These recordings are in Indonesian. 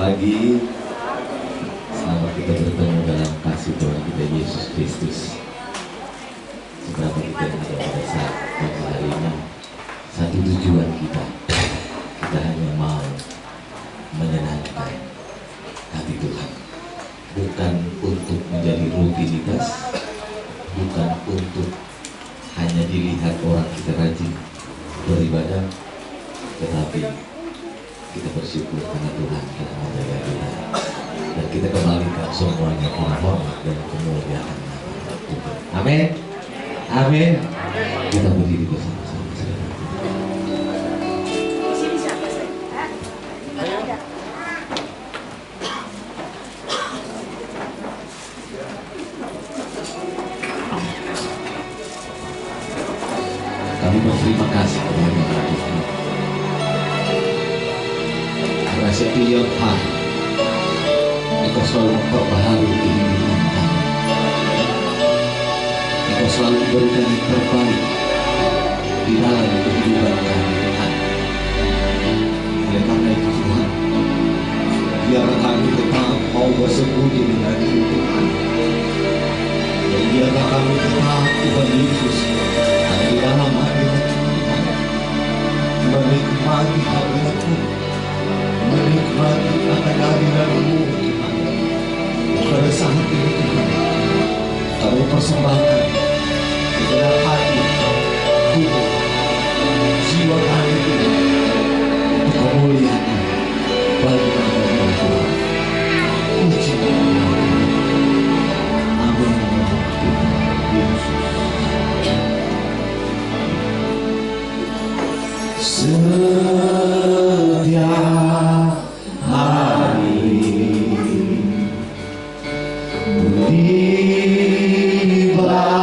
pagi. Selamat kita bertemu dalam kasih Tuhan kita Yesus Kristus. Seberapa kita ada pada saat pagi hari ini, satu tujuan kita hanya mau menyenangkan hati Tuhan, bukan untuk menjadi rutinitas, bukan untuk hanya dilihat orang kita rajin beribadah, tetapi kita bersyukur karena Tuhan telah menjaga kita, dan kita kembalikan semuanya hormat dan kemuliaan Tuhan. Amin. Amin. Kita berdiri bersama-sama. Kami berterima kasih kepada Tuhan karena setiap hari Engkau selalu memperbaharui kehidupan kami. Engkau selalu memberikan yang terbaik di dalam kehidupan kami, Tuhan. Oleh karena itu Tuhan, biarlah kami tetap mau bersembunyi dengan Tuhan, dan biarlah kami tetap Tuhan Yesus di dalam hadirat Tuhan, menikmati hadirat-Mu, menikmati akan hadirat-Mu Tuhan. Pada saat ini Tuhan, kami persembahkan segenap hati, tubuh, jiwa kami Tuhan, untuk kemuliaan bagi nama Tuhan. Puji nama Tuhan. Amin. Yesus. Setiap hari tiba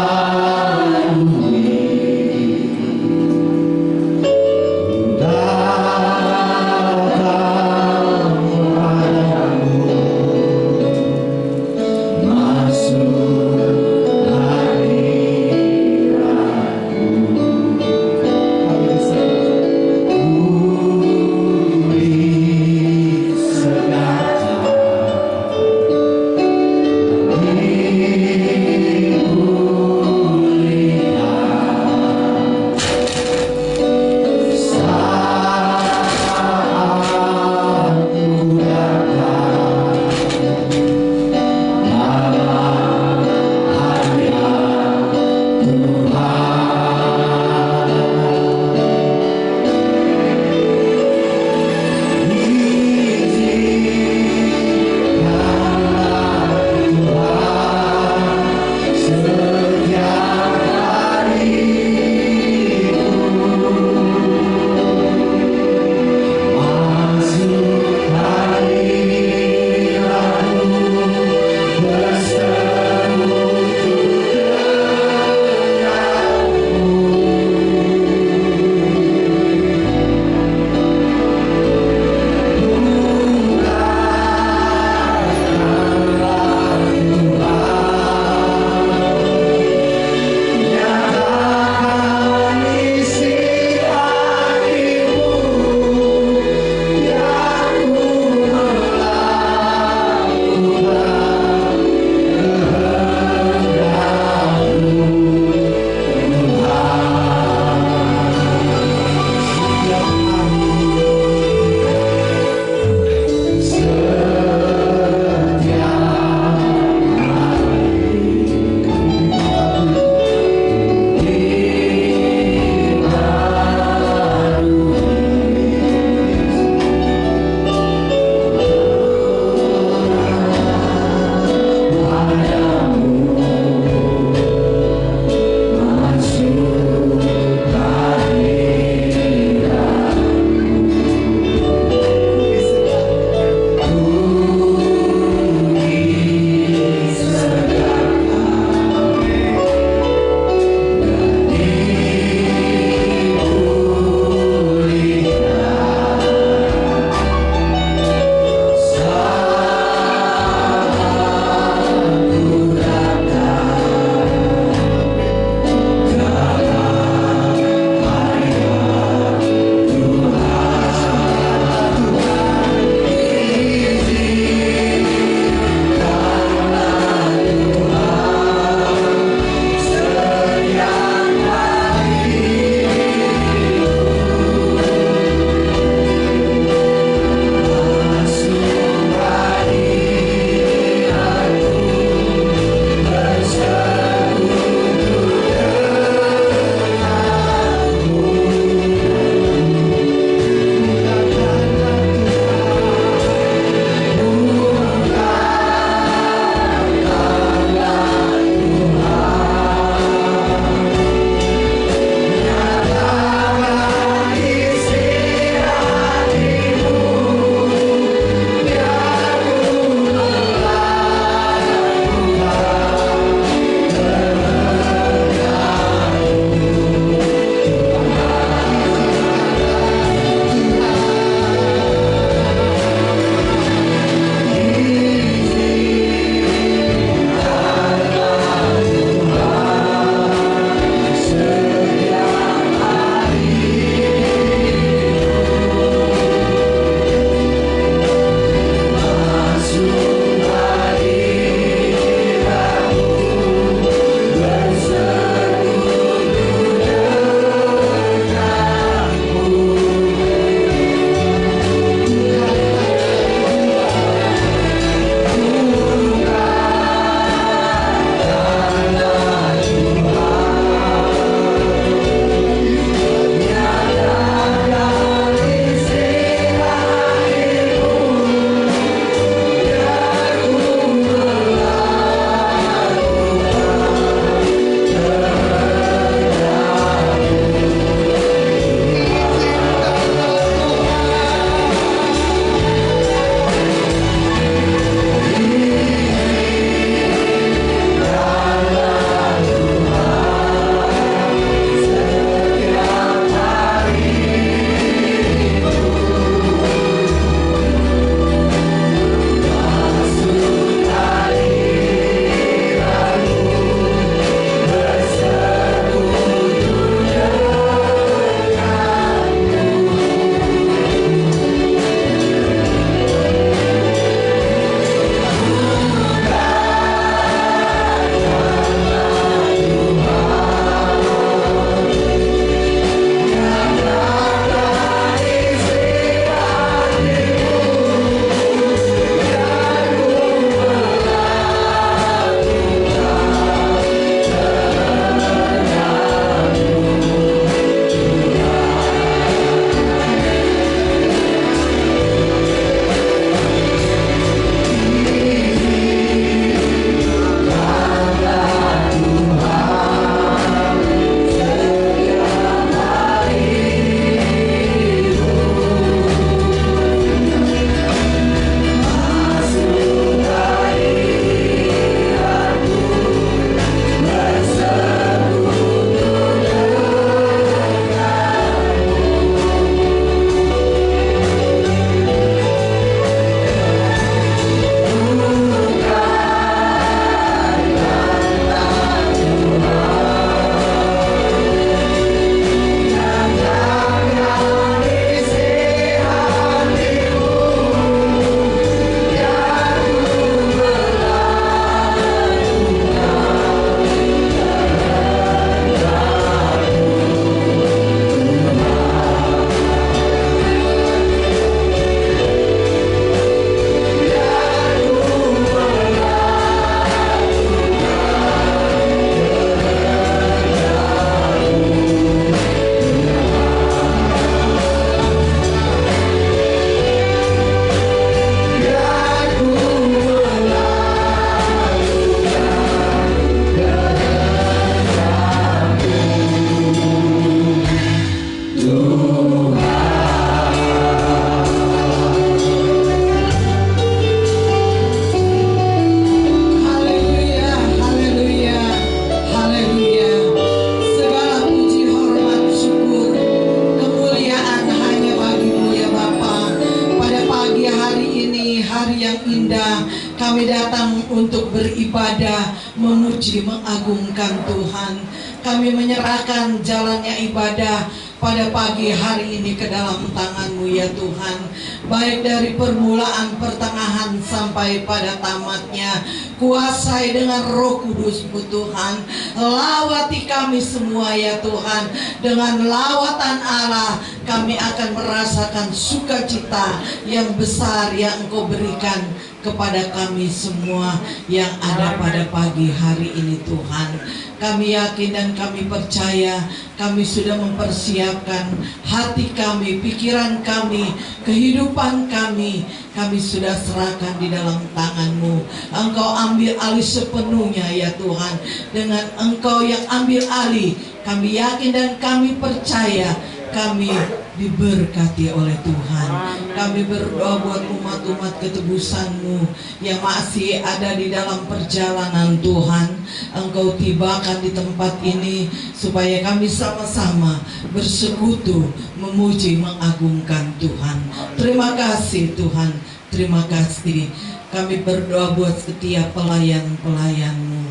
yang indah. Kami datang untuk beribadah, memuji, mengagungkan Tuhan. Kami menyerahkan jalannya ibadah pada pagi hari ini ke dalam tangan-Mu ya Tuhan. Baik dari permulaan, pertengahan sampai pada tamatnya, kuasai dengan Roh Kudus-Mu Tuhan. Lawati kami semua ya Tuhan. Dengan lawatan Allah kami akan merasakan sukacita yang besar yang Engkau berikan kepada kami semua yang ada pada pagi hari ini Tuhan. Kami yakin dan kami percaya kami sudah mempersiapkan hati kami, pikiran kami, kehidupan kami. Kami sudah serahkan di dalam tangan-Mu. Engkau ambil alih sepenuhnya ya Tuhan. Dengan Engkau yang ambil alih, kami yakin dan kami percaya kami diberkati oleh Tuhan. Kami berdoa buat umat-umat ketebusan-Mu yang masih ada di dalam perjalanan Tuhan. Engkau tibakan di tempat ini supaya kami sama-sama bersekutu, memuji, mengagungkan Tuhan. Terima kasih Tuhan, terima kasih. Kami berdoa buat setiap pelayan-pelayan-Mu.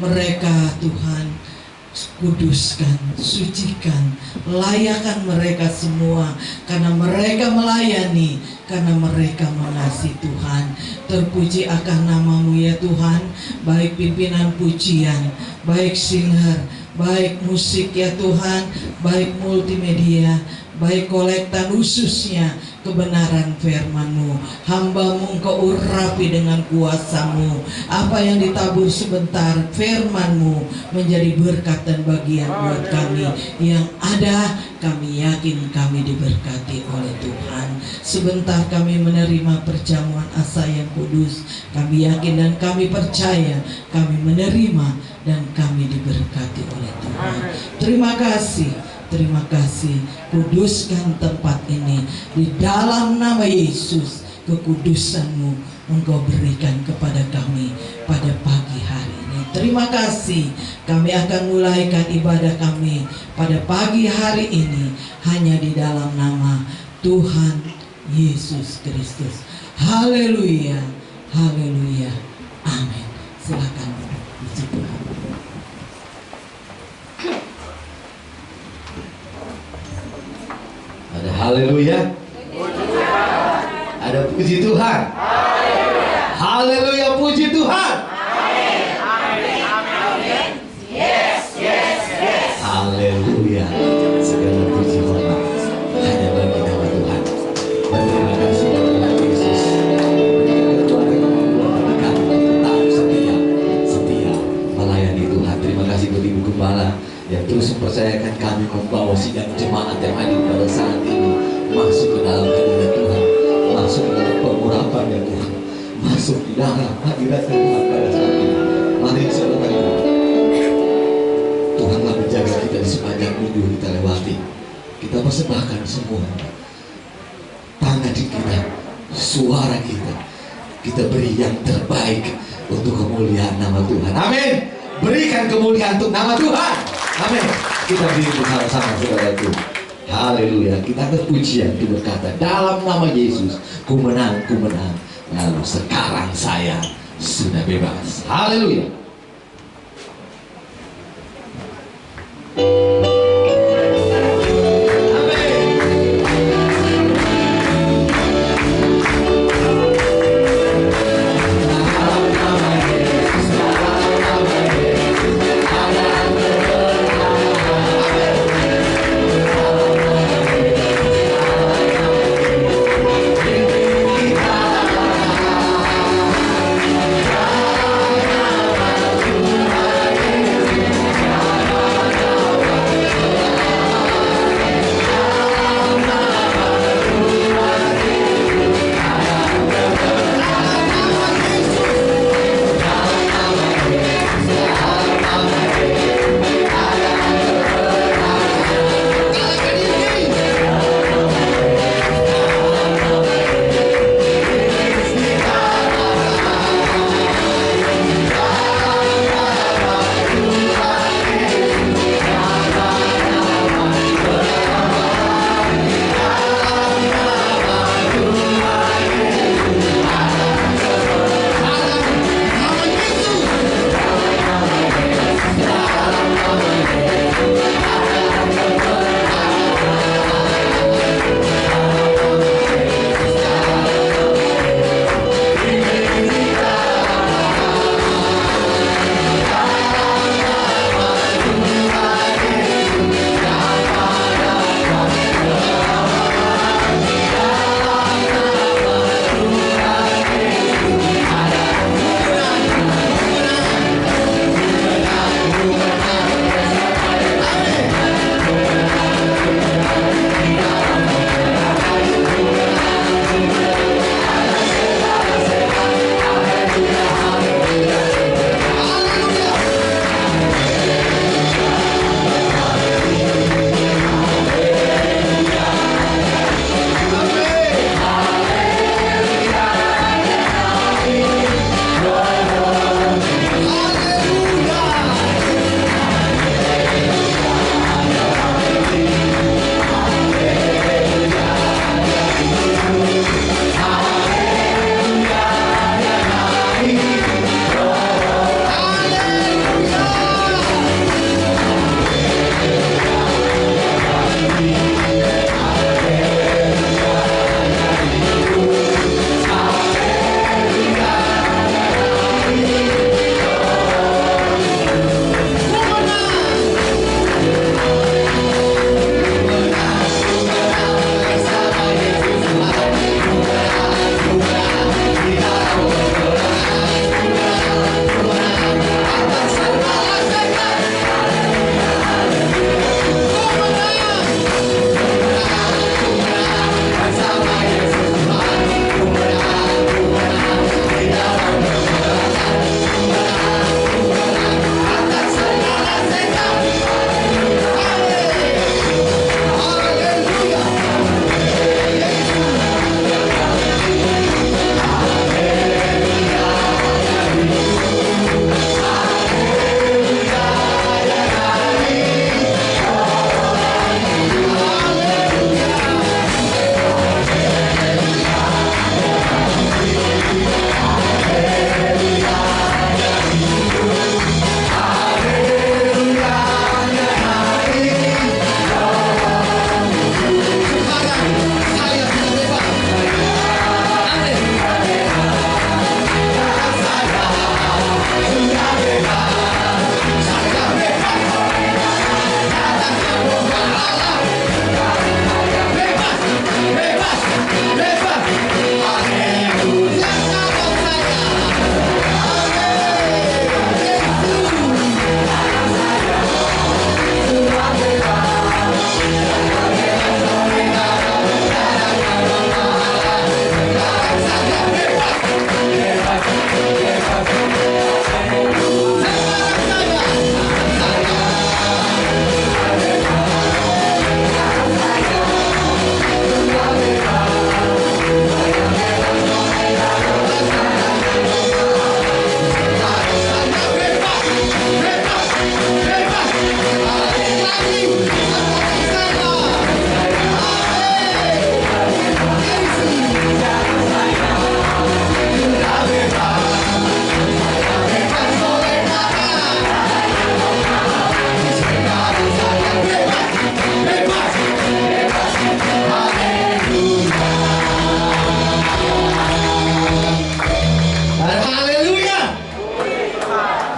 Mereka Tuhan, kuduskan, sucikan, layakan mereka semua, karena mereka melayani, karena mereka mengasihi Tuhan. Terpuji akan nama-Mu ya Tuhan. Baik pimpinan pujian, baik singer, baik musik ya Tuhan, baik multimedia, baik kolektan, khususnya kebenaran firman-Mu. Hamba-Mu Engkau urapi dengan kuasa-Mu. Apa yang ditabur sebentar, firman-Mu menjadi berkat dan bagian buat kami. Yang ada, kami yakin kami diberkati oleh Tuhan. Sebentar kami menerima perjamuan asa yang kudus. Kami yakin dan kami percaya kami menerima dan kami diberkati oleh Tuhan. Terima kasih. Terima kasih, kuduskan tempat ini di dalam nama Yesus. Kekudusan-Mu Engkau berikan kepada kami pada pagi hari ini. Terima kasih. Kami akan mulaikan ibadah kami pada pagi hari ini hanya di dalam nama Tuhan Yesus Kristus. Haleluya, haleluya, amin. Silakan puji Tuhan. Ada haleluya, ada puji Tuhan. Haleluya, puji Tuhan. Haleluya, segala puji hormat hanya bagi nama Tuhan. Berterima kasih kepada Yesus. Setia melayani Tuhan. Terima kasih buat Ibu Gembala yang terus mempercayakan kami membawa sidang jemaat yang hadir pada saat ini masuk ke dalam hadirat Tuhan, masuk ke dalam pengurapan ya Tuhan, masuk di dalam hadirat Tuhan pada saat ini. Mari saudara, Tuhanlah menjaga kita di sepanjang minggu kita lewati. Kita persembahkan semua tangan kita, suara kita, kita beri yang terbaik untuk kemuliaan nama Tuhan. Amin. Berikan kemuliaan untuk nama Tuhan. Amin. Kita beri bersama-sama saudaraku. Haleluya. Kita berpujian itu berkata, dalam nama Yesus ku menang, ku menang. Lalu sekarang saya sudah bebas. Haleluya.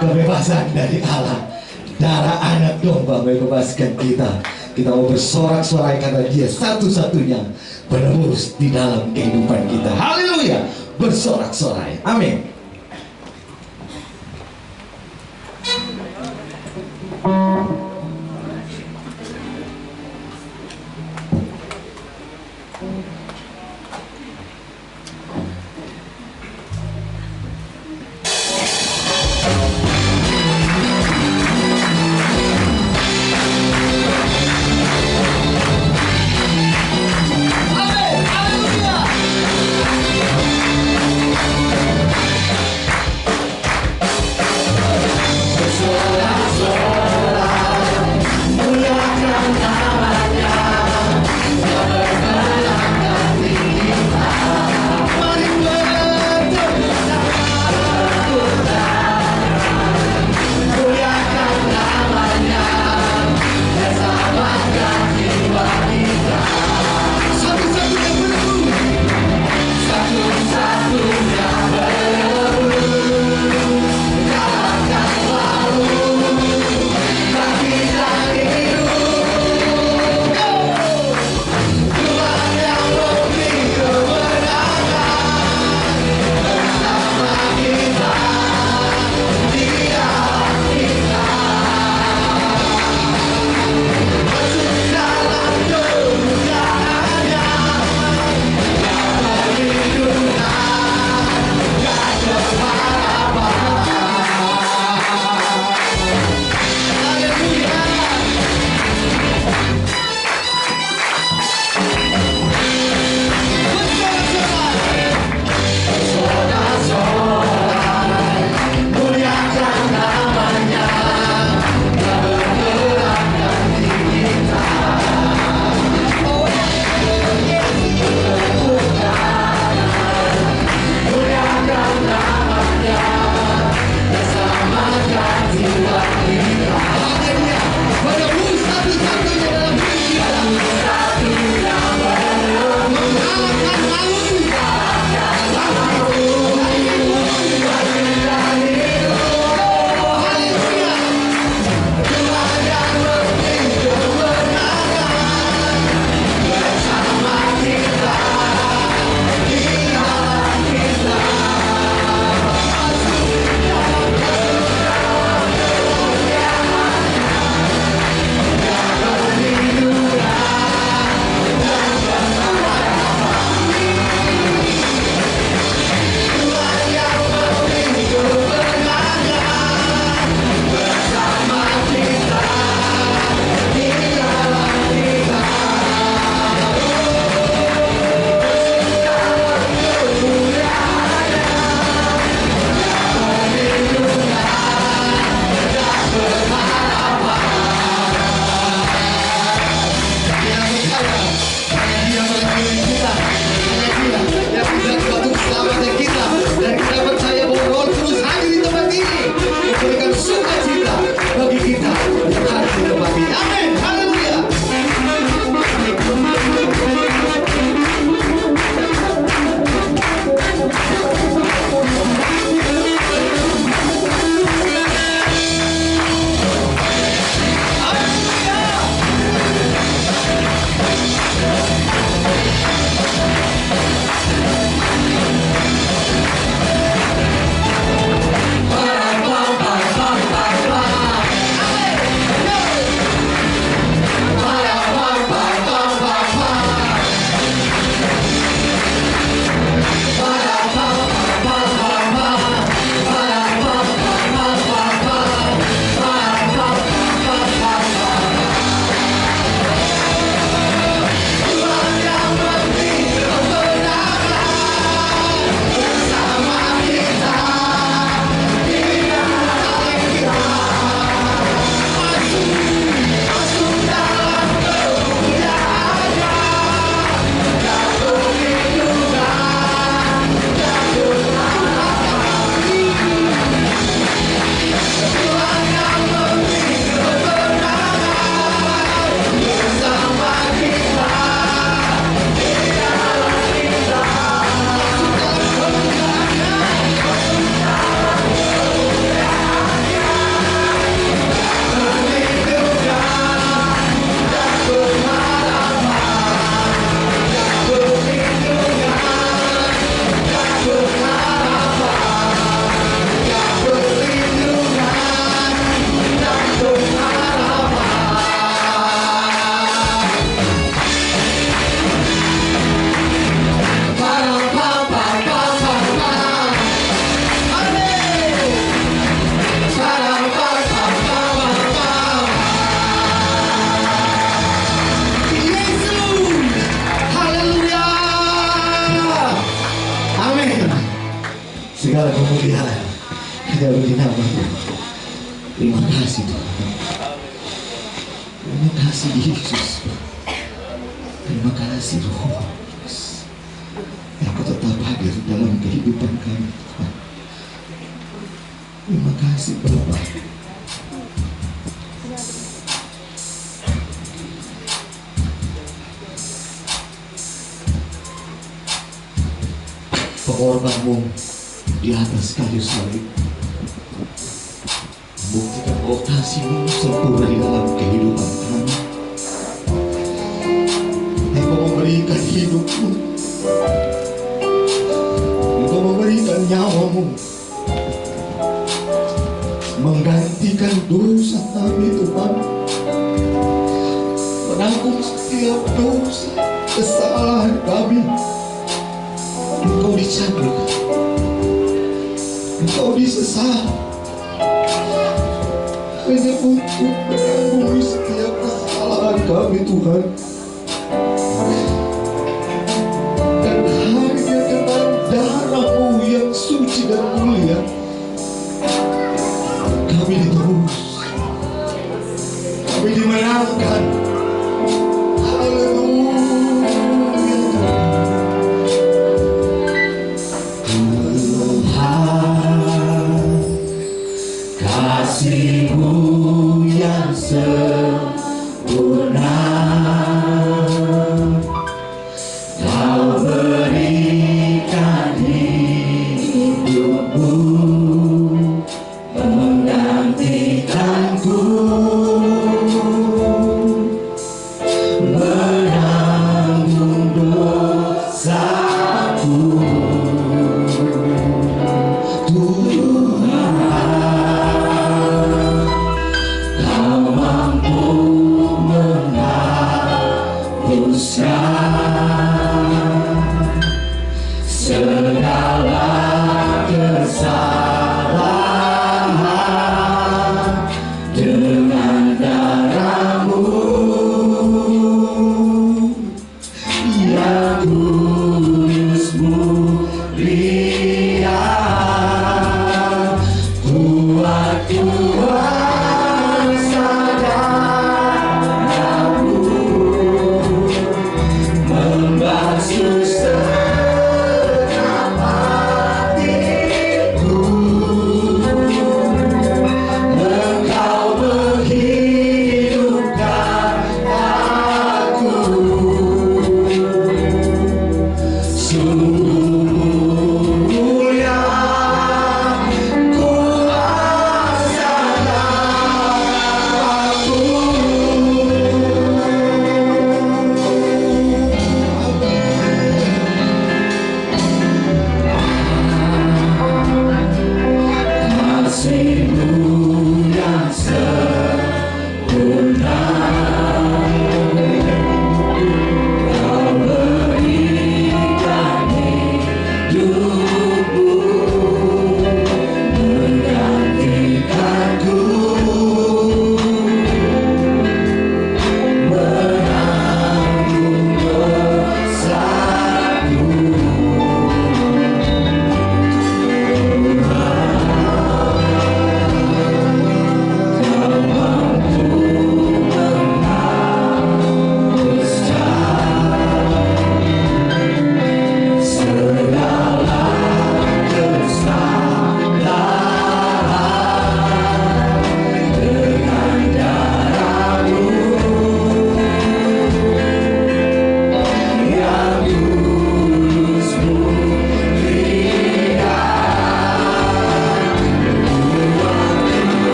kebebasan dari Allah. Darah anak domba membebaskan kita. Kita mau bersorak-sorai karena Dia satu-satunya penebus di dalam kehidupan kita. Haleluya. Bersorak-sorai. Amin. Bersorak-sorai. Segala kemuliaan hanya bagi nama-Mu. Terima kasih Tuhan. Terima kasih Yesus. Terima kasih Roh Kudus yang Kau tetap hadir dalam kehidupan kami Tuhan. Terima kasih Bapa. Pengorbanmu di atas kayu salib membuktikan bahwa kasih-Mu sempurna di dalam kehidupan kami. Engkau memberikan hidup-Mu, Engkau memberikan nyawa-Mu, menggantikan dosa kami Tuhan, menanggung setiap dosa kesalahan kami. Engkau dicambuk, Engkau disesat hanya untuk menanggung setiap kesalahan kami Tuhan. Dan hanya dengan darah-Mu yang suci dan mulia kami ditebus, kami dimenangkan. Kasih-Mu yang sempurna Kau berikan hidup-Mu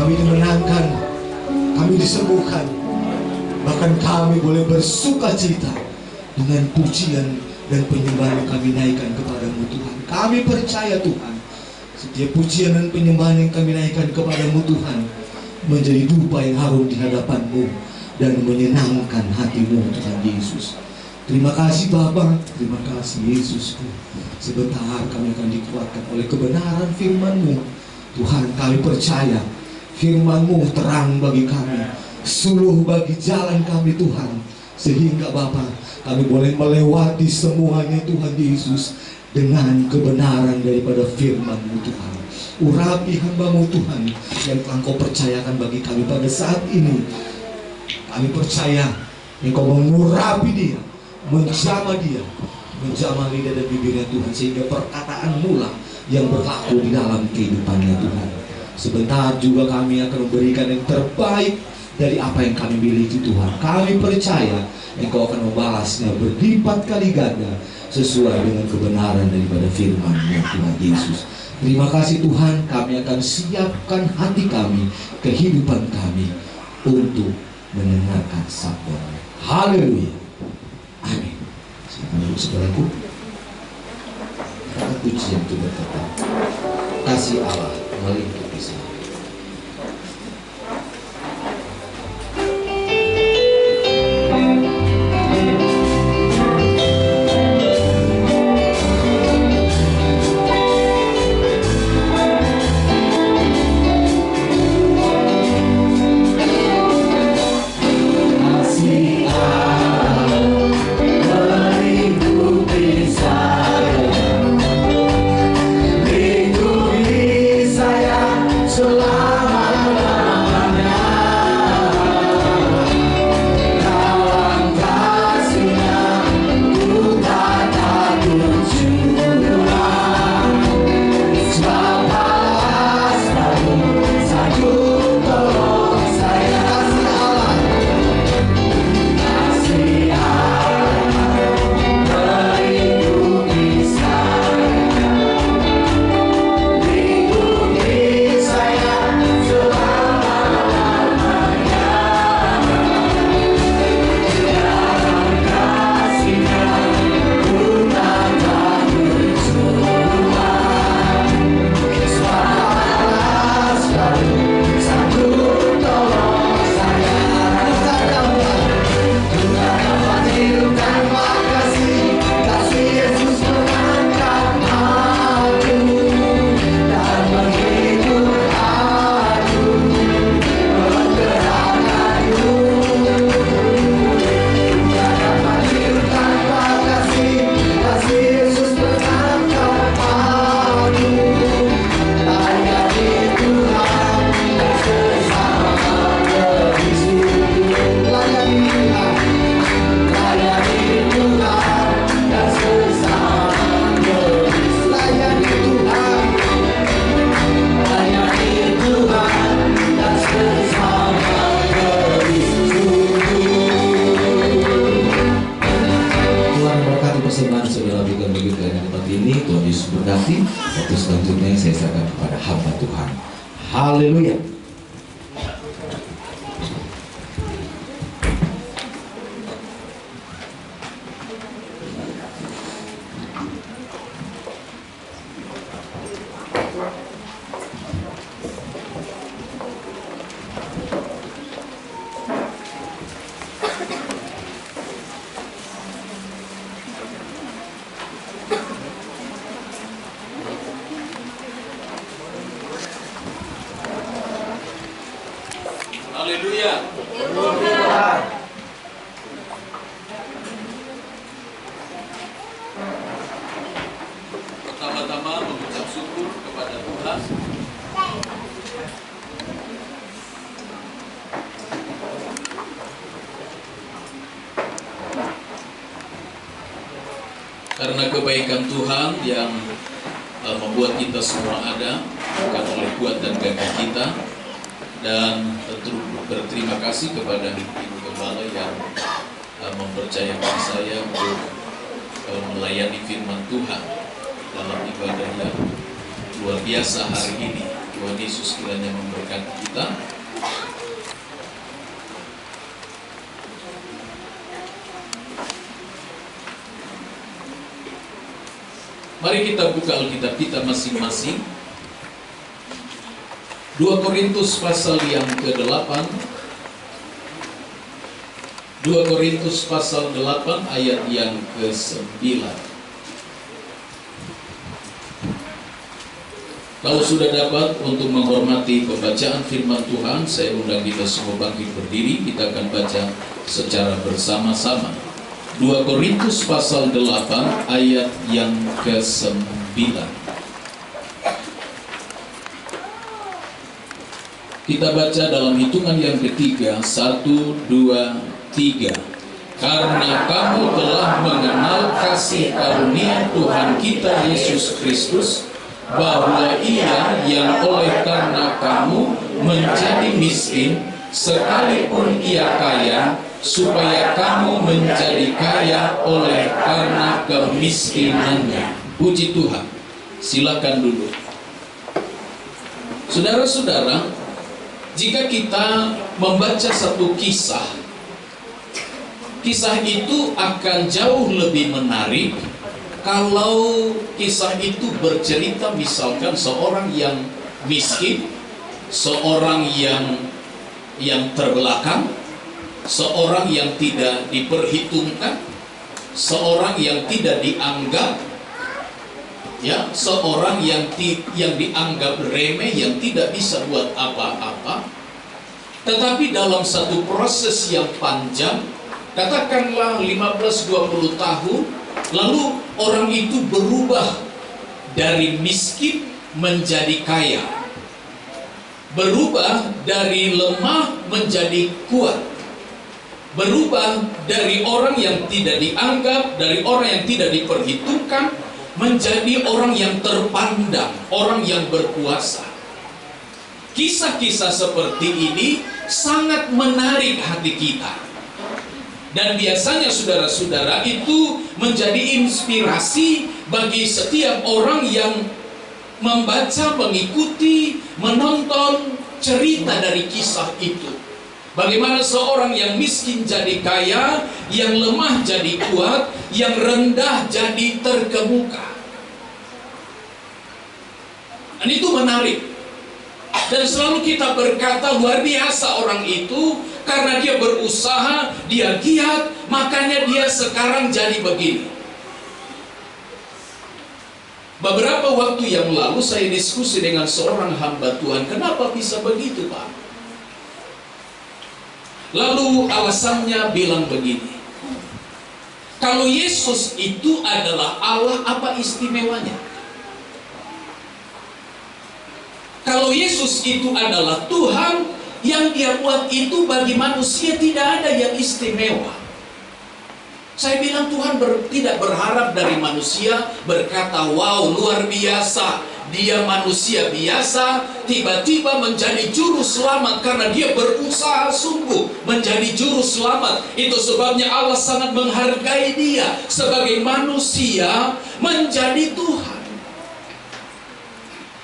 Kami dimenangkan, kami disembuhkan, bahkan kami boleh bersuka cita dengan pujian dan penyembahan yang kami naikkan kepadamu Tuhan. Kami percaya Tuhan, setiap pujian dan penyembahan yang kami naikkan kepadamu Tuhan menjadi dupa yang harum di hadapan-Mu dan menyenangkan hati-Mu Tuhan Yesus. Terima kasih Bapa, terima kasih Yesusku. Sebentar kami akan dikuatkan oleh kebenaran firman-Mu. Tuhan, kami percaya firman-Mu terang bagi kami, suluh bagi jalan kami Tuhan. Sehingga Bapa, kami boleh melewati semuanya Tuhan Yesus dengan kebenaran daripada firman-Mu Tuhan. Urapi hamba-Mu Tuhan yang telah Engkau percayakan bagi kami pada saat ini. Kami percaya Engkau mengurapi dia, menjamah dia, menjamah lidah dan bibirnya Tuhan, sehingga perkataan-Mu lah yang berlaku di dalam kehidupannya Tuhan. Sebentar juga kami akan memberikan yang terbaik dari apa yang kami miliki Tuhan. Kami percaya Engkau akan membalasnya berlipat kali ganda sesuai dengan kebenaran daripada firman-Mu Tuhan Yesus. Terima kasih Tuhan, kami akan siapkan hati kami, kehidupan kami untuk mendengarkan sabda-Mu. Haleluya. Amin. Silakan saudaraku. Pujian itu berkata, kasih Allah melingkupi saya. Waktu selanjutnya saya serahkan kepada hamba Tuhan. Haleluya. Haleluya. Pertama-tama mengucap syukur kepada Tuhan. Karena kebaikan Tuhan yang membuat kita semua ada, bukan oleh kuat dan gagah kita. Dan tentu berterima kasih kepada Ibu Gembala yang mempercayakan saya untuk melayani firman Tuhan dalam ibadah yang luar biasa hari ini. Tuhan Yesus kiranya memberkati kita. Mari kita buka Alkitab kita masing-masing. 2 Korintus pasal yang ke-8. 2 Korintus pasal 8 ayat yang ke-9. Kalau sudah dapat untuk menghormati pembacaan firman Tuhan, saya undang kita semua bangkit berdiri. Kita akan baca secara bersama-sama. 2 Korintus pasal 8 ayat yang ke-9. Kita baca dalam hitungan yang ketiga. 1, 2, 3. Karena kamu telah mengenal kasih karunia Tuhan kita Yesus Kristus, bahwa Ia yang oleh karena kamu menjadi miskin, sekalipun Ia kaya, supaya kamu menjadi kaya oleh karena kemiskinannya. Puji Tuhan. Silakan duduk. Saudara-saudara, jika kita membaca satu kisah itu akan jauh lebih menarik kalau kisah itu bercerita misalkan seorang yang miskin, seorang yang terbelakang, seorang yang tidak diperhitungkan, seorang yang tidak dianggap, ya, seorang yang dianggap remeh, yang tidak bisa buat apa-apa. Tetapi dalam satu proses yang panjang, katakanlah 15-20 tahun, lalu orang itu berubah dari miskin menjadi kaya, berubah dari lemah menjadi kuat, berubah dari orang yang tidak dianggap, dari orang yang tidak diperhitungkan, menjadi orang yang terpandang, orang yang berkuasa. Kisah-kisah seperti ini sangat menarik hati kita. Dan biasanya saudara-saudara itu menjadi inspirasi bagi setiap orang yang membaca, mengikuti, menonton cerita dari kisah itu. Bagaimana seorang yang miskin jadi kaya, yang lemah jadi kuat, yang rendah jadi terkemuka. Dan itu menarik. Dan selalu kita berkata luar biasa orang itu, karena dia berusaha, dia giat, makanya dia sekarang jadi begini. Beberapa waktu yang lalu saya diskusi dengan seorang hamba Tuhan, kenapa bisa begitu, Pak? Lalu alasannya bilang begini, kalau Yesus itu adalah Allah, apa istimewanya? Kalau Yesus itu adalah Tuhan, yang Dia buat itu bagi manusia tidak ada yang istimewa. Saya bilang Tuhan tidak berharap dari manusia berkata, wow luar biasa, dia manusia biasa tiba-tiba menjadi juru selamat karena dia berusaha sungguh menjadi juru selamat. Itu sebabnya Allah sangat menghargai dia sebagai manusia menjadi Tuhan.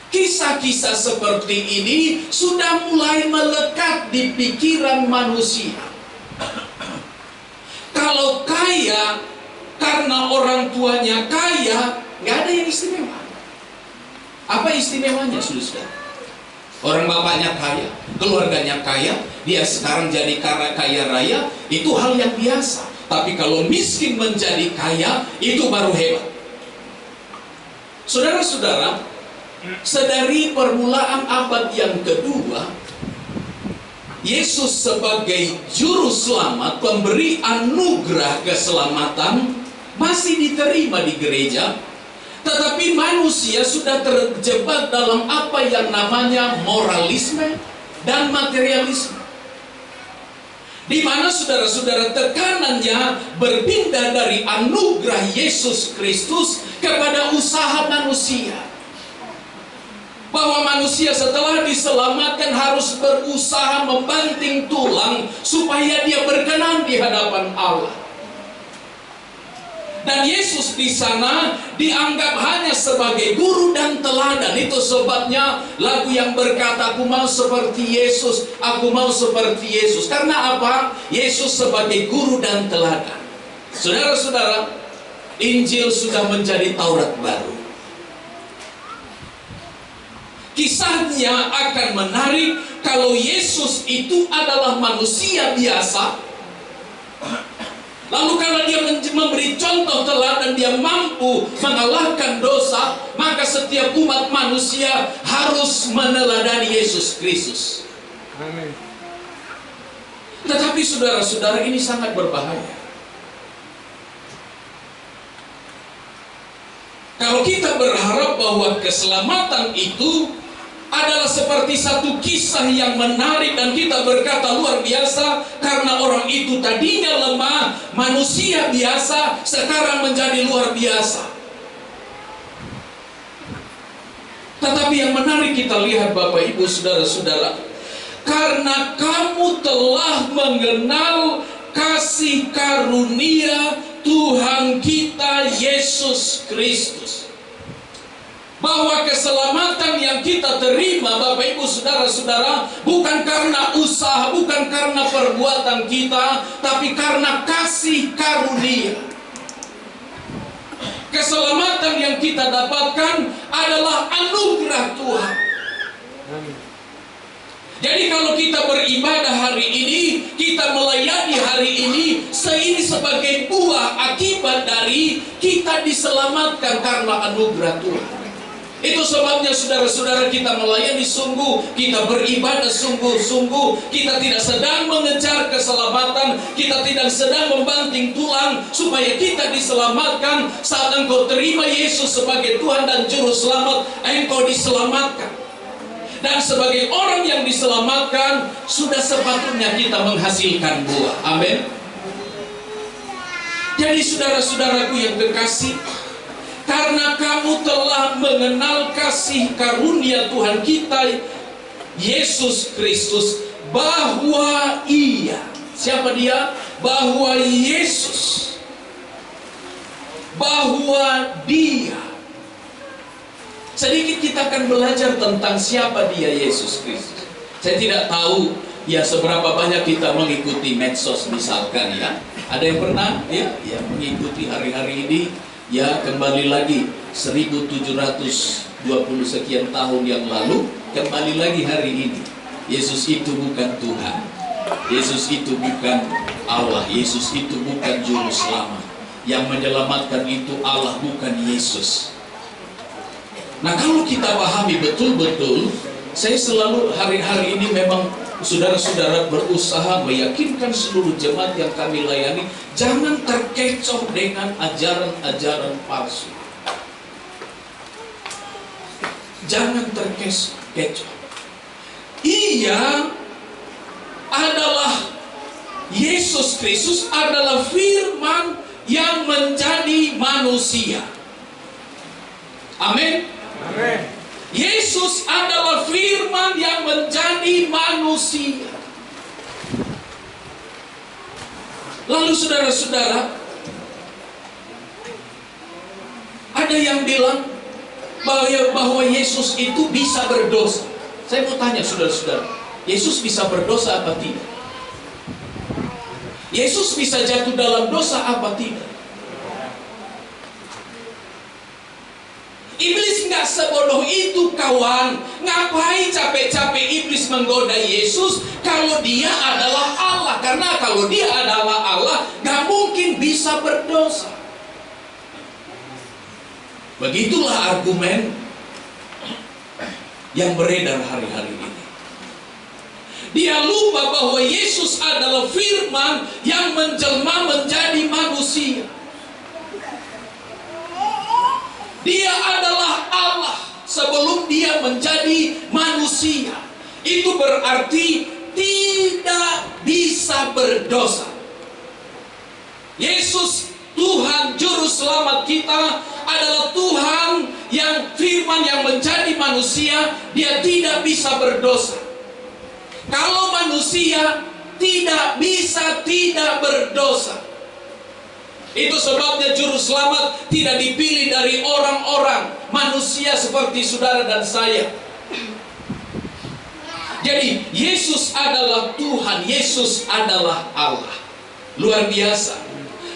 Kisah-kisah seperti ini sudah mulai melekat di pikiran manusia. Kalau kaya karena orang tuanya kaya, nggak ada yang istimewa. Apa istimewanya, saudara? Orang bapaknya kaya, keluarganya kaya, dia sekarang jadi kaya raya, itu hal yang biasa. Tapi kalau miskin menjadi kaya, itu baru hebat. Saudara-saudara, sedari permulaan abad yang kedua, Yesus sebagai juru selamat, pemberi anugerah keselamatan, masih diterima di gereja. Tetapi manusia sudah terjebak dalam apa yang namanya moralisme dan materialisme, di mana saudara-saudara tekanannya berpindah dari anugerah Yesus Kristus kepada usaha manusia. Bahwa manusia setelah diselamatkan harus berusaha membanting tulang supaya dia berkenan di hadapan Allah. Dan Yesus di sana dianggap hanya sebagai guru dan teladan. Itu sebabnya lagu yang berkata, aku mau seperti Yesus, aku mau seperti Yesus. Karena apa? Yesus sebagai guru dan teladan. Saudara-saudara, Injil sudah menjadi Taurat baru. Kisahnya akan menarik kalau Yesus itu adalah manusia biasa. Lalu karena dia memberi contoh teladan, dia mampu mengalahkan dosa, maka setiap umat manusia harus meneladani Yesus Kristus. Amin. Tetapi saudara-saudara, ini sangat berbahaya. Kalau kita berharap bahwa keselamatan itu adalah seperti satu kisah yang menarik dan kita berkata luar biasa karena orang itu tadinya lemah, manusia biasa, sekarang menjadi luar biasa. Tetapi yang menarik kita lihat Bapak Ibu Saudara-saudara, karena kamu telah mengenal kasih karunia Tuhan kita Yesus Kristus, bahwa keselamatan yang kita terima Bapak Ibu Saudara-saudara bukan karena usaha, bukan karena perbuatan kita, tapi karena kasih karunia. Keselamatan yang kita dapatkan adalah anugerah Tuhan. Jadi kalau kita beribadah hari ini, kita melayani hari ini, ini sebagai buah akibat dari kita diselamatkan karena anugerah Tuhan. Itu sebabnya saudara-saudara, kita melayani sungguh, kita beribadah sungguh-sungguh. Kita tidak sedang mengejar keselamatan, kita tidak sedang membanting tulang supaya kita diselamatkan. Saat engkau terima Yesus sebagai Tuhan dan Juru Selamat, engkau diselamatkan. Dan sebagai orang yang diselamatkan, sudah sepatutnya kita menghasilkan buah. Amin. Jadi saudara-saudaraku yang terkasih, karena kamu telah mengenal kasih karunia Tuhan kita Yesus Kristus, bahwa Ia, siapa Dia? Bahwa Yesus, bahwa Dia. Sedikit kita akan belajar tentang siapa Dia Yesus Kristus. Saya tidak tahu ya seberapa banyak kita mengikuti medsos misalkan ya. Ada yang pernah ya mengikuti hari-hari ini ya, kembali lagi 1720 sekian tahun yang lalu, kembali lagi hari ini. Yesus itu bukan Tuhan, Yesus itu bukan Allah, Yesus itu bukan Juru Selamat. Yang menyelamatkan itu Allah, bukan Yesus. Nah, kalau kita pahami betul-betul, saya selalu hari-hari ini memang saudara-saudara berusaha meyakinkan seluruh jemaat yang kami layani, jangan terkecoh dengan ajaran-ajaran palsu. Jangan terkecoh. Ia adalah Yesus Kristus, adalah firman yang menjadi manusia. Amin. Amin. Yesus adalah firman yang menjadi manusia. Lalu saudara-saudara, ada yang bilang bahwa Yesus itu bisa berdosa. Saya mau tanya saudara-saudara, Yesus bisa berdosa apa tidak? Yesus bisa jatuh dalam dosa apa tidak? Iblis nggak sebodoh itu kawan. Ngapain capek-capek iblis menggoda Yesus kalau Dia adalah Allah? Karena kalau Dia adalah Allah, nggak mungkin bisa berdosa. Begitulah argumen yang beredar hari-hari ini. Dia lupa bahwa Yesus adalah firman yang menjelma menjadi manusia. Dia adalah Allah sebelum Dia menjadi manusia. Itu berarti tidak bisa berdosa. Yesus, Tuhan Juru Selamat kita, adalah Tuhan yang firman yang menjadi manusia. Dia tidak bisa berdosa. Kalau manusia tidak bisa tidak berdosa. Itu sebabnya juru selamat tidak dipilih dari orang-orang manusia seperti saudara dan saya. Jadi Yesus adalah Tuhan, Yesus adalah Allah. Luar biasa.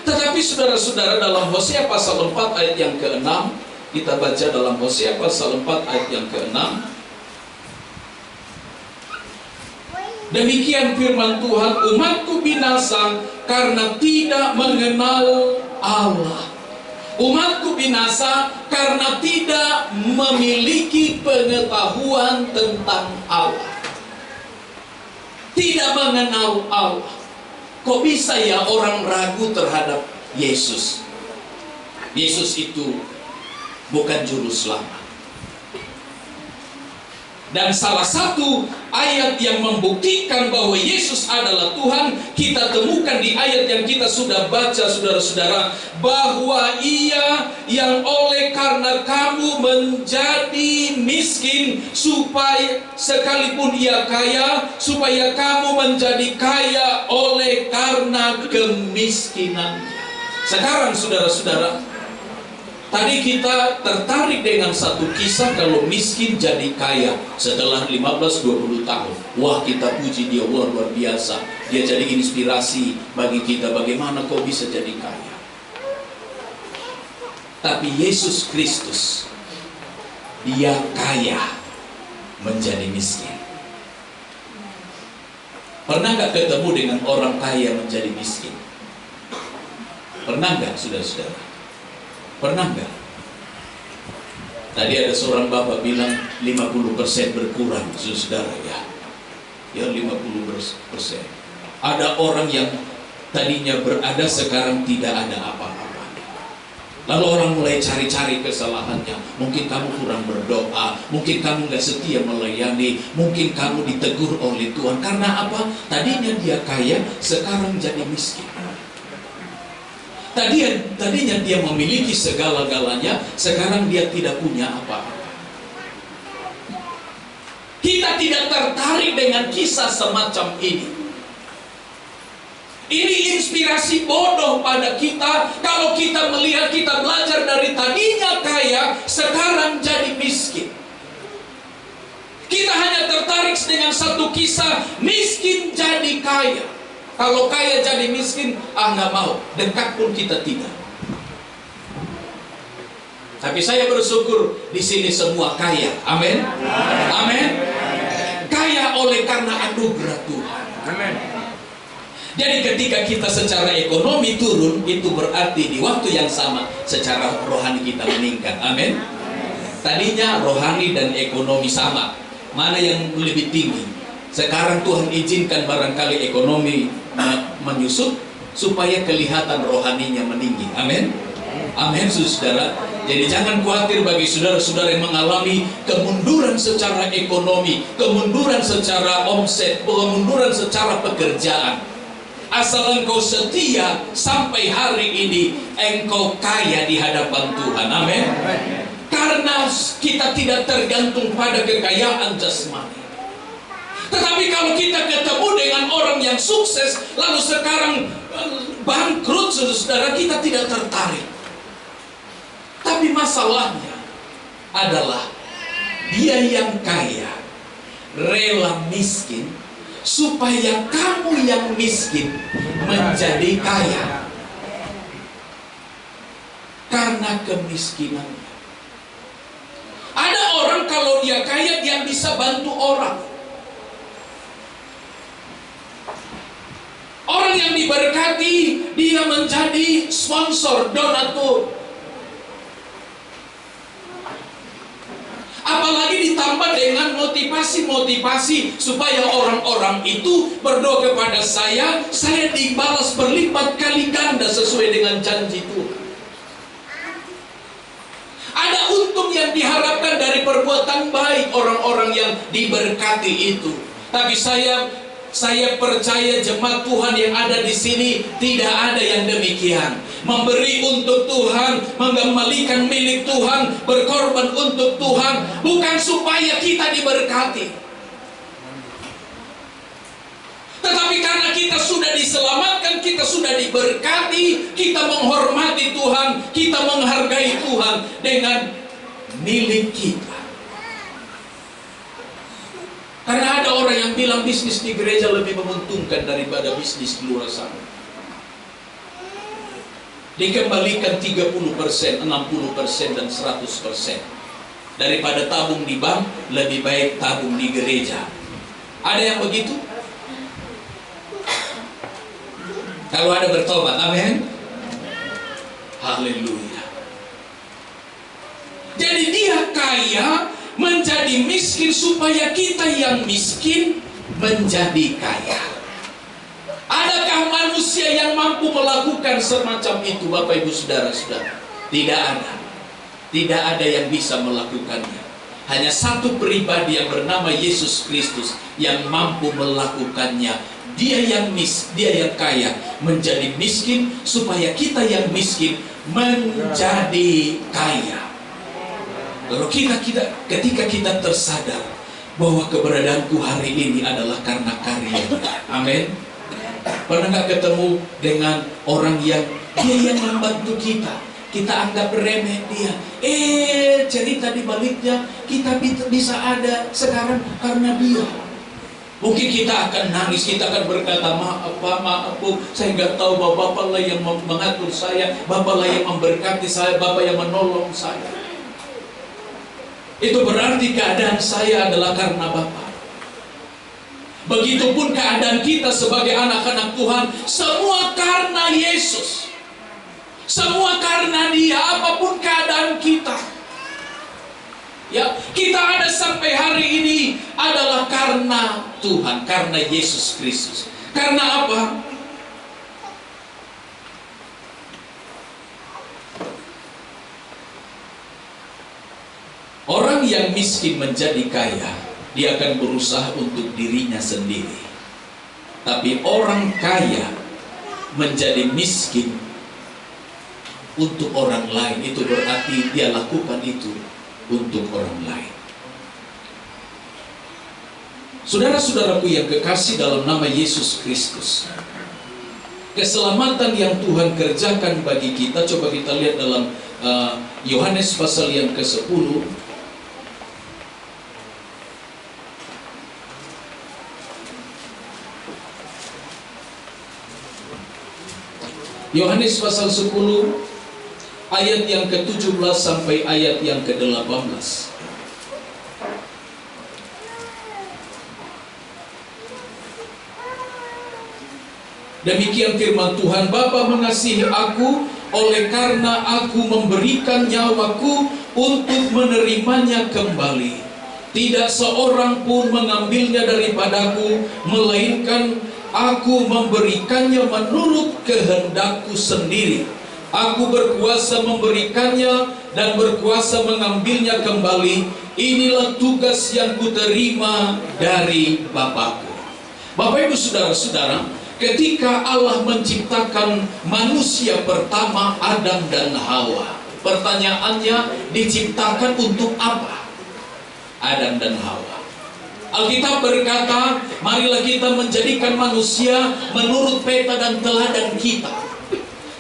Tetapi saudara-saudara, dalam Hosea pasal 4 ayat yang ke-6, kita baca dalam Hosea pasal 4 ayat yang ke-6. Demikian firman Tuhan, umatku binasa karena tidak mengenal Allah. Umatku binasa karena tidak memiliki pengetahuan tentang Allah. Tidak mengenal Allah. Kok bisa ya orang ragu terhadap Yesus? Yesus itu bukan juru selamat. Dan salah satu ayat yang membuktikan bahwa Yesus adalah Tuhan, kita temukan di ayat yang kita sudah baca, saudara-saudara, bahwa Ia yang oleh karena kamu menjadi miskin, supaya sekalipun Ia kaya, supaya kamu menjadi kaya oleh karena kemiskinannya. Sekarang saudara-saudara, tadi kita tertarik dengan satu kisah kalau miskin jadi kaya setelah 15-20 tahun. Wah, kita puji dia, wah luar biasa. Dia jadi inspirasi bagi kita bagaimana kau bisa jadi kaya. Tapi Yesus Kristus, dia kaya menjadi miskin. Pernah nggak ketemu dengan orang kaya menjadi miskin? Pernah nggak, saudara-saudara? Pernah nggak? Tadi ada seorang bapak bilang 50% berkurang, saudara ya. Ya 50%. Ada orang yang tadinya berada sekarang tidak ada apa-apa. Lalu orang mulai cari-cari kesalahannya. Mungkin kamu kurang berdoa, mungkin kamu nggak setia melayani, mungkin kamu ditegur oleh Tuhan. Karena apa? Tadinya dia kaya, sekarang jadi miskin. Tadinya dia memiliki segala-galanya, sekarang dia tidak punya apa-apa. Kita tidak tertarik dengan kisah semacam ini. Ini inspirasi bodoh pada kita kalau kita melihat, kita belajar dari tadinya kaya, sekarang jadi miskin. Kita hanya tertarik dengan satu kisah, miskin jadi kaya. Kalau kaya jadi miskin, nggak mau, dekat pun kita tidak. Tapi saya bersyukur di sini semua kaya, amin, amin. Kaya oleh karena anugerah Tuhan. Amin. Jadi ketika kita secara ekonomi turun, itu berarti di waktu yang sama secara rohani kita meningkat, amin. Tadinya rohani dan ekonomi sama, mana yang lebih tinggi? Sekarang Tuhan izinkan barangkali ekonomi menyusut supaya kelihatan rohaninya meninggi. Amin. Amin, saudara. Jadi jangan khawatir bagi saudara-saudara yang mengalami kemunduran secara ekonomi, kemunduran secara omset, kemunduran secara pekerjaan. Asal engkau setia sampai hari ini, engkau kaya di hadapan Tuhan. Amin. Karena kita tidak tergantung pada kekayaan jasmani. Tetapi kalau kita ketemu dengan orang yang sukses, lalu sekarang bangkrut, saudara, kita tidak tertarik. Tapi masalahnya adalah dia yang kaya rela miskin supaya kamu yang miskin menjadi kaya karena kemiskinannya. Ada orang kalau dia kaya, dia bisa bantu orang. Orang yang diberkati, dia menjadi sponsor, donatur. Apalagi ditambah dengan motivasi-motivasi supaya orang-orang itu berdoa kepada saya dibalas berlipat kali ganda sesuai dengan janji Tuhan. Ada untung yang diharapkan dari perbuatan baik orang-orang yang diberkati itu. Tapi saya percaya jemaat Tuhan yang ada di sini tidak ada yang demikian. Memberi untuk Tuhan, mengembalikan milik Tuhan, berkorban untuk Tuhan, bukan supaya kita diberkati. Tetapi karena kita sudah diselamatkan, kita sudah diberkati, kita menghormati Tuhan, kita menghargai Tuhan dengan milik kita. Karena ada orang yang bilang bisnis di gereja lebih menguntungkan daripada bisnis di luar sana. Dikembalikan 30%, 60%, dan 100%. Daripada tabung di bank, lebih baik tabung di gereja. Ada yang begitu? Kalau ada bertobat, amin. Haleluya. Jadi dia kaya menjadi miskin supaya kita yang miskin menjadi kaya. Adakah manusia yang mampu melakukan semacam itu, Bapak Ibu Saudara-saudara? Tidak ada. Tidak ada yang bisa melakukannya. Hanya satu pribadi yang bernama Yesus Kristus yang mampu melakukannya. Dia yang kaya menjadi miskin supaya kita yang miskin menjadi kaya. Lalu ketika kita tersadar bahwa keberadaanku hari ini adalah karena karyanya. Amin. Pernah nggak ketemu dengan orang yang dia yang membantu kita? Kita anggap remeh dia. Cerita di baliknya kita bisa ada sekarang karena dia. Mungkin kita akan nangis, kita akan berkata, maaf Bu, saya nggak tahu bahwa Bapak lah yang mengatur saya, Bapak lah yang memberkati saya, Bapak yang menolong saya. Itu berarti keadaan saya adalah karena Bapak. Begitupun keadaan kita sebagai anak-anak Tuhan, semua karena Yesus. Semua karena Dia, apapun keadaan kita. Ya, kita ada sampai hari ini adalah karena Tuhan, karena Yesus Kristus. Karena apa? Orang yang miskin menjadi kaya, dia akan berusaha untuk dirinya sendiri. Tapi orang kaya menjadi miskin untuk orang lain, itu berarti dia lakukan itu untuk orang lain. Saudara-saudaraku yang kekasih dalam nama Yesus Kristus, keselamatan yang Tuhan kerjakan bagi kita, coba kita lihat dalam Yohanes pasal yang ke-10. Yohanes pasal 10 ayat yang ke-17 sampai ayat yang ke-18. Demikian firman Tuhan, Bapa mengasihi aku oleh karena aku memberikan nyawaku untuk menerimanya kembali. Tidak seorang pun mengambilnya daripadaku, melainkan aku memberikannya menurut kehendakku sendiri. Aku berkuasa memberikannya dan berkuasa mengambilnya kembali. Inilah tugas yang kuterima dari Bapakku. Bapak Ibu Saudara-saudara, ketika Allah menciptakan manusia pertama, Adam dan Hawa, pertanyaannya, diciptakan untuk apa Adam dan Hawa? Alkitab berkata, marilah kita menjadikan manusia menurut peta dan teladan kita.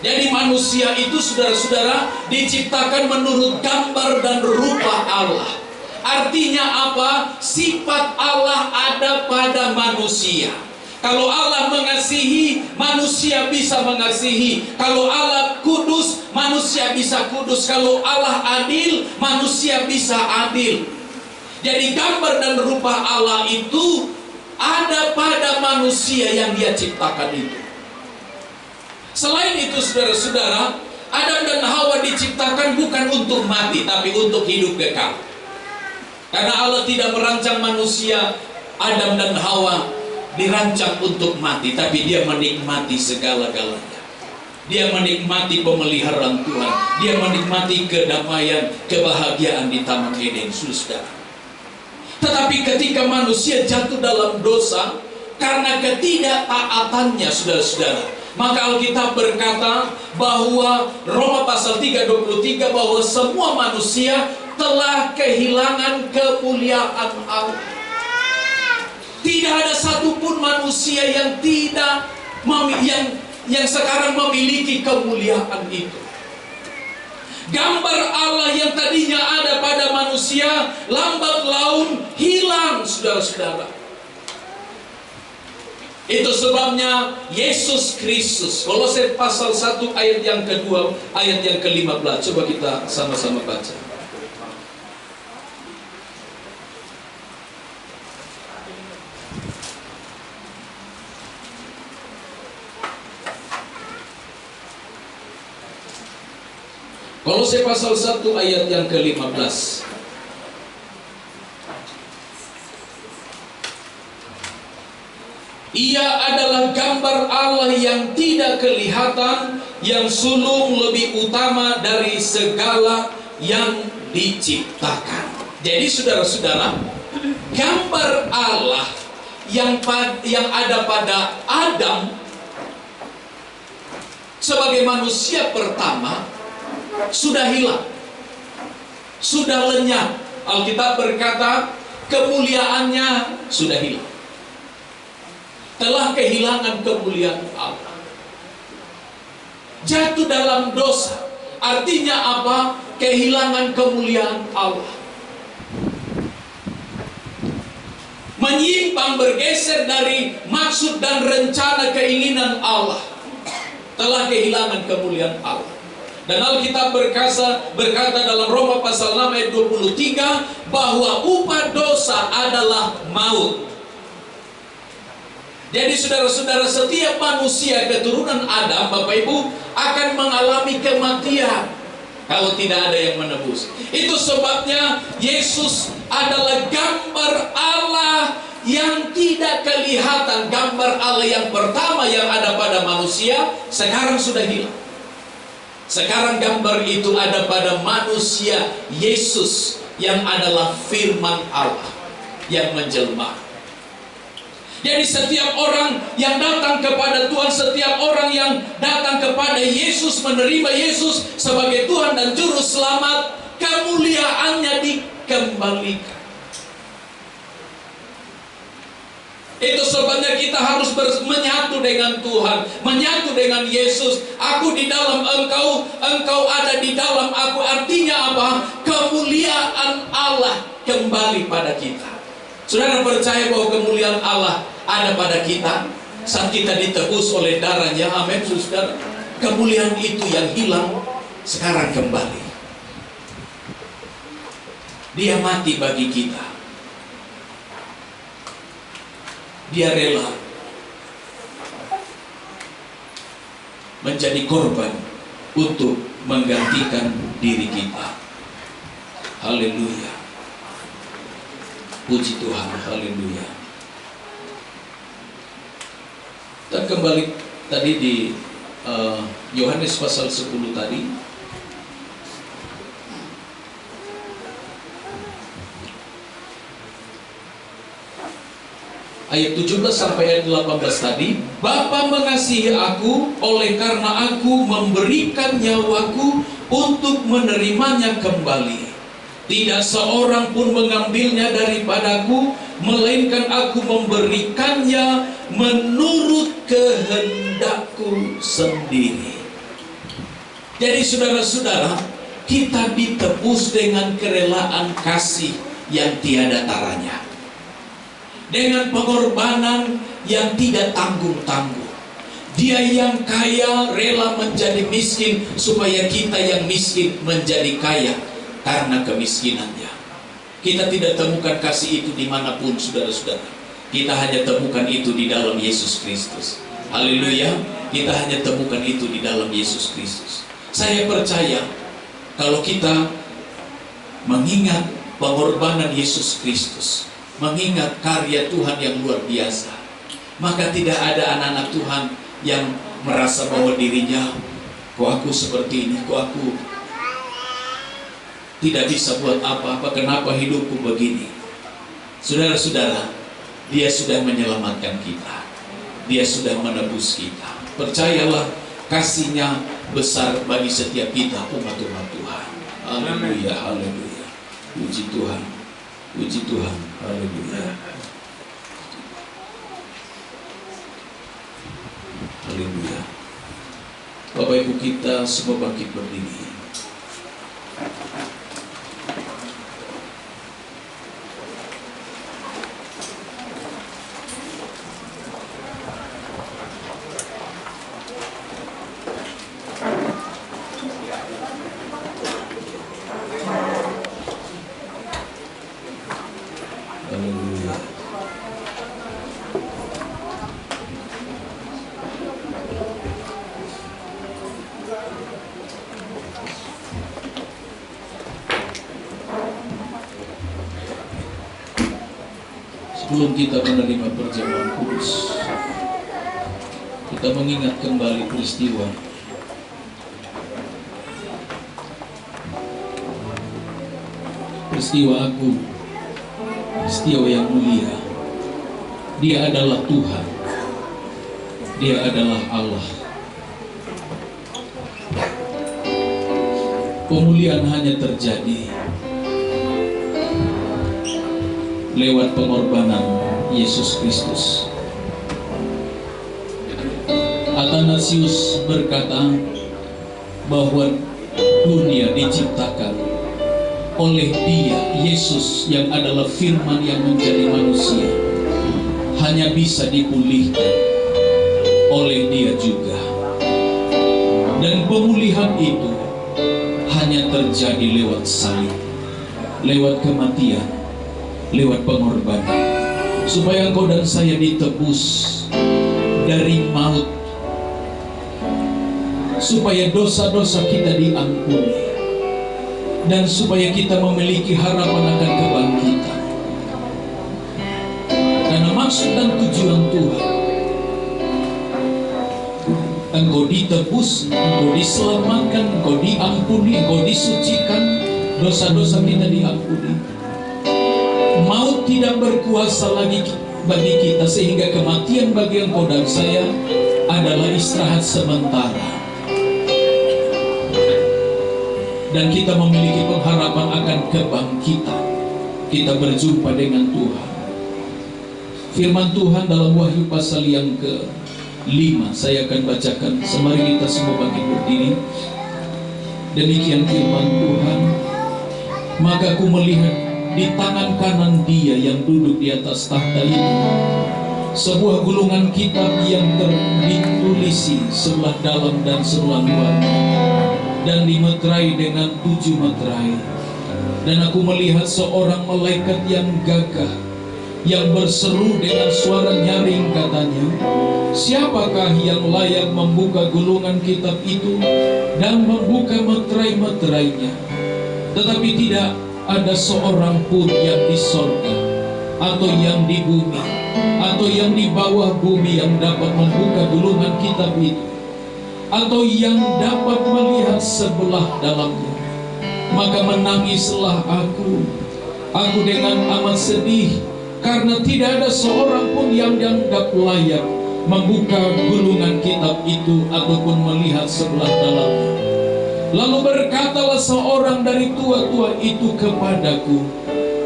Jadi manusia itu, saudara-saudara, diciptakan menurut gambar dan rupa Allah. Artinya apa? Sifat Allah ada pada manusia. Kalau Allah mengasihi, manusia bisa mengasihi. Kalau Allah kudus, manusia bisa kudus. Kalau Allah adil, manusia bisa adil. Jadi gambar dan rupa Allah itu ada pada manusia yang Dia ciptakan itu. Selain itu, saudara-saudara, Adam dan Hawa diciptakan bukan untuk mati, tapi untuk hidup kekal. Karena Allah tidak merancang manusia, Adam dan Hawa dirancang untuk mati, tapi Dia menikmati segala-galanya. Dia menikmati pemeliharaan Tuhan. Dia menikmati kedamaian, kebahagiaan di Taman Eden, saudara. Tetapi ketika manusia jatuh dalam dosa, karena ketidaktaatannya, saudara-saudara, maka Alkitab berkata bahwa Roma pasal 3:23 bahwa semua manusia telah kehilangan kemuliaan Allah. Tidak ada satupun manusia yang yang sekarang memiliki kemuliaan itu. Gambar Allah yang tadinya ada pada manusia lambat laun hilang, saudara-saudara. Itu sebabnya Yesus Kristus, Kolose pasal 1 ayat yang kedua, ayat yang ke-15. Coba kita sama-sama baca. Kolose pasal 1 ayat yang ke-15. Ia adalah gambar Allah yang tidak kelihatan, yang sulung lebih utama dari segala yang diciptakan. Jadi saudara-saudara, gambar Allah yang ada pada Adam sebagai manusia pertama sudah hilang, sudah lenyap. Alkitab berkata kemuliaannya sudah hilang, telah kehilangan kemuliaan Allah, jatuh dalam dosa. Artinya apa? Kehilangan kemuliaan Allah, menyimpang, bergeser dari maksud dan rencana keinginan Allah, telah kehilangan kemuliaan Allah. Dan Alkitab berkata dalam Roma pasal 6 ayat 23 bahwa upah dosa adalah maut. Jadi saudara-saudara, setiap manusia keturunan Adam, Bapak Ibu, akan mengalami kematian kalau tidak ada yang menebus. Itu sebabnya Yesus adalah gambar Allah yang tidak kelihatan. Gambar Allah yang pertama yang ada pada manusia sekarang sudah hilang. Sekarang gambar itu ada pada manusia Yesus yang adalah firman Allah yang menjelma. Jadi setiap orang yang datang kepada Tuhan, setiap orang yang datang kepada Yesus, menerima Yesus sebagai Tuhan dan Juru Selamat, kemuliaannya dikembalikan. Itu sebabnya kita harus menyatu dengan Tuhan, menyatu dengan Yesus. Aku di dalam Engkau, Engkau ada di dalam aku. Artinya apa? Kemuliaan Allah kembali pada kita. Saudara percaya bahwa kemuliaan Allah ada pada kita saat kita ditebus oleh darahnya? Amin, saudara. Kemuliaan itu yang hilang sekarang kembali. Dia mati bagi kita. Dia rela menjadi korban untuk menggantikan diri kita. Haleluya. Puji Tuhan, haleluya. Kita kembali tadi di Yohanes pasal 10 tadi. Ayat 17 sampai ayat 18 tadi, Bapa mengasihi aku oleh karena aku memberikan nyawaku untuk menerimanya kembali. Tidak seorang pun mengambilnya daripadaku, melainkan aku memberikannya menurut kehendakku sendiri. Jadi saudara-saudara, kita ditebus dengan kerelaan kasih yang tiada taranya, dengan pengorbanan yang tidak tanggung-tanggung. Dia yang kaya rela menjadi miskin supaya kita yang miskin menjadi kaya karena kemiskinannya. Kita tidak temukan kasih itu dimanapun, saudara-saudara. Kita hanya temukan itu di dalam Yesus Kristus. Haleluya. Kita hanya temukan itu di dalam Yesus Kristus. Saya percaya kalau kita mengingat pengorbanan Yesus Kristus, mengingat karya Tuhan yang luar biasa, maka tidak ada anak-anak Tuhan yang merasa bahwa dirinya, kok aku seperti ini, kok aku tidak bisa buat apa-apa, kenapa hidupku begini. Saudara-saudara, Dia sudah menyelamatkan kita, Dia sudah menebus kita. Percayalah, kasih-Nya besar bagi setiap kita, umat-umat Tuhan. Haleluya, haleluya. Puji Tuhan. Puji Tuhan, haleluya. Haleluya. Bapak Ibu kita semua bangkit berdiri. Haleluya. Sebelum kita menerima perjamuan kudus, kita mengingat kembali peristiwa agung, peristiwa yang mulia. Dia adalah Tuhan, Dia adalah Allah. Pemulihan hanya terjadi lewat pengorbanan Yesus Kristus. Athanasius berkata bahwa dunia diciptakan oleh Dia, Yesus yang adalah firman yang menjadi manusia, hanya bisa dipulihkan oleh Dia juga. Dan pemulihan itu hanya terjadi lewat salib, lewat kematian, lewat pengorbanan, supaya engkau dan saya ditebus dari maut, supaya dosa-dosa kita diampuni, dan supaya kita memiliki harapan akan kebangkitan. Karena maksud dan tujuan Tuhan, engkau ditebus, engkau diselamatkan, engkau diampuni, engkau disucikan, dosa-dosa kita diampuni. Maut tidak berkuasa lagi bagi kita, sehingga kematian bagi engkau dan saya adalah istirahat sementara. Dan kita memiliki pengharapan akan kebangkitan. Kita berjumpa dengan Tuhan. Firman Tuhan dalam Wahyu pasal yang ke-5 saya akan bacakan. Semari kita semua bangkit berdiri. Demikian firman Tuhan. Maka aku melihat di tangan kanan Dia yang duduk di atas tahta itu sebuah gulungan kitab yang ditulisi sebelah dalam dan sebelah luarnya, dan dimeterai dengan 7 meterai. Dan aku melihat seorang malaikat yang gagah, yang berseru dengan suara nyaring, katanya, siapakah yang layak membuka gulungan kitab itu dan membuka meterai-meterainya? Tetapi tidak ada seorang pun yang di sorga, atau yang di bumi, atau yang di bawah bumi yang dapat membuka gulungan kitab itu, atau yang dapat melihat sebelah dalamnya. Maka menangislah aku dengan amat sedih, karena tidak ada seorang pun yang dianggap layak membuka gulungan kitab itu ataupun melihat sebelah dalamnya. Lalu berkatalah seorang dari tua-tua itu kepadaku,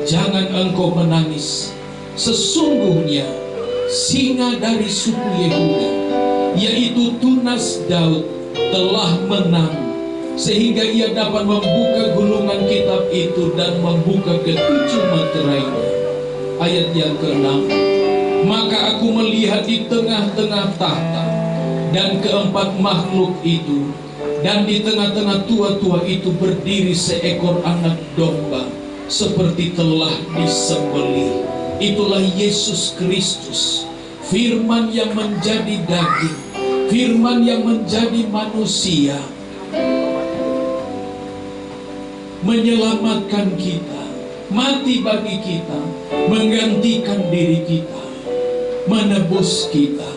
jangan engkau menangis. Sesungguhnya singa dari suku Yehuda, yaitu tunas Daud, telah menang, sehingga ia dapat membuka gulungan kitab itu dan membuka ke-7 meterainya. Ayat yang ke-6. Maka aku melihat di tengah-tengah tahta dan keempat makhluk itu, dan di tengah-tengah tua-tua itu berdiri seekor anak domba seperti telah disembelih. Itulah Yesus Kristus, firman yang menjadi daging, firman yang menjadi manusia, menyelamatkan kita, mati bagi kita, menggantikan diri kita, menebus kita.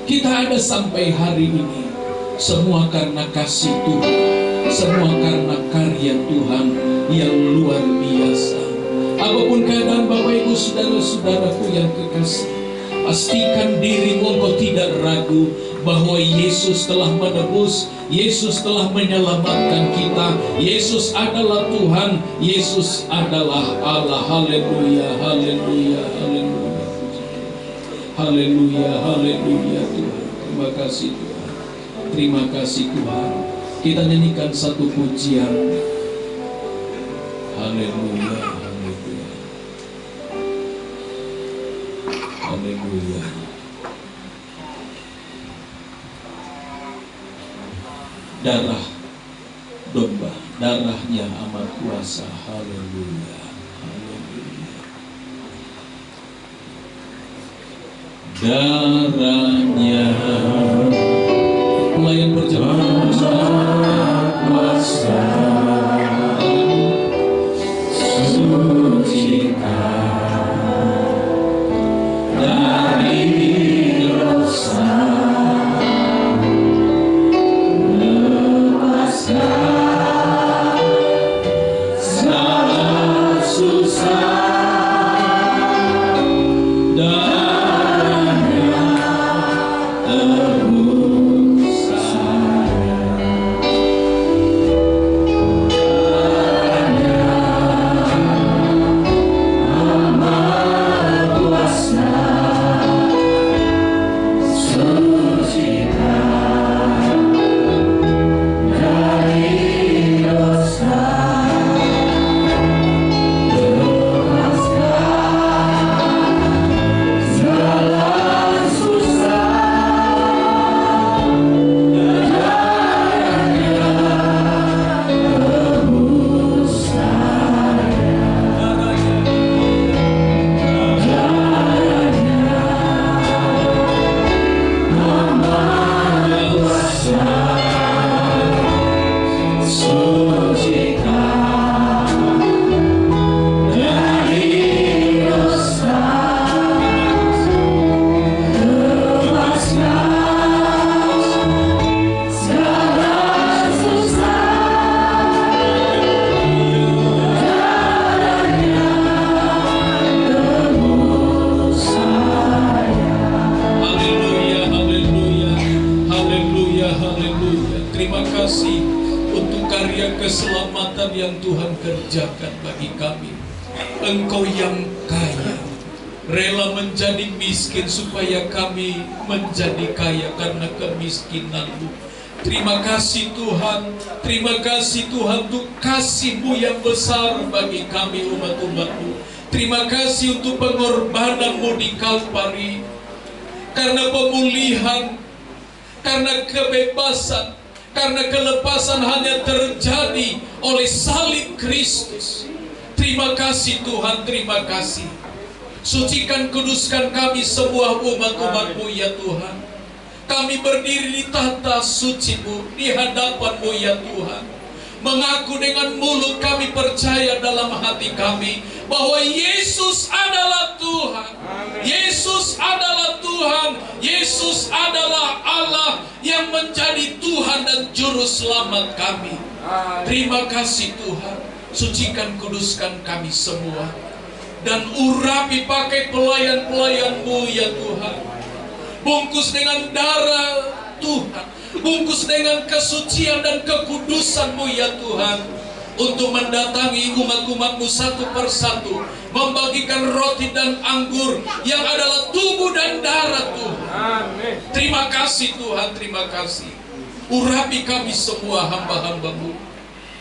Kita ada sampai hari ini semua karena kasih Tuhan, semua karena karya Tuhan yang luar biasa. Apapun keadaan Bapak Ibu saudara-saudaraku yang kekasih, pastikan dirimu engkau tidak ragu bahwa Yesus telah menebus, Yesus telah menyelamatkan kita, Yesus adalah Tuhan, Yesus adalah Allah. Haleluya, haleluya, haleluya, haleluya, haleluya Tuhan. Terima kasih Tuhan. Terima kasih Tuhan. Kita nyanyikan satu pujian. Haleluya, haleluya. Haleluya. Darah domba, darahnya amat kuasa. Haleluya, haleluya. Darahnya pelayan perjalanan kuasa, sucikan dari dosa, lepaskan segala susah. Darahnya tebus saya. Darahnya amat kuasa, sucikan dari dosa, lepaskan segala susah. Darahnya tebus saya. Darahnya amat kuasa, sucikan dari dosa, lepaskan segala susah. Darahnya tebus saya. Haleluya, haleluya, haleluya, haleluya. Terima kasih untuk karya keselamatan yang Tuhan kerjakan bagi kami. Engkau yang kaya, rela menjadi miskin supaya kami menjadi kaya karena kemiskinan-Mu. Terima kasih Tuhan, terima kasih Tuhan untuk kasih-Mu yang besar bagi kami umat-umat-Mu. Terima kasih untuk pengorbanan-Mu di Kalvari, karena pemulihan, karena kebebasan, karena kelepasan hanya terjadi oleh salib Kristus. Terima kasih Tuhan, terima kasih. Sucikan, kuduskan kami semua umat-umat-Mu ya Tuhan. Kami berdiri di tahta suci-Mu, di hadapan-Mu ya Tuhan. Mengaku dengan mulut kami, percaya dalam hati kami bahwa Yesus adalah Tuhan. Yesus adalah Tuhan. Yesus adalah Allah yang menjadi Tuhan dan Juru Selamat kami. Terima kasih Tuhan. Sucikan, kuduskan kami semua, dan urapi pakai pelayan-pelayan-Mu ya Tuhan. Bungkus dengan darah Tuhan, bungkus dengan kesucian dan kekudusan-Mu ya Tuhan, untuk mendatangi umat-umat-Mu satu persatu, membagikan roti dan anggur yang adalah tubuh dan darah Tuhan. Terima kasih Tuhan, terima kasih. Urapi kami semua hamba-hamba-Mu.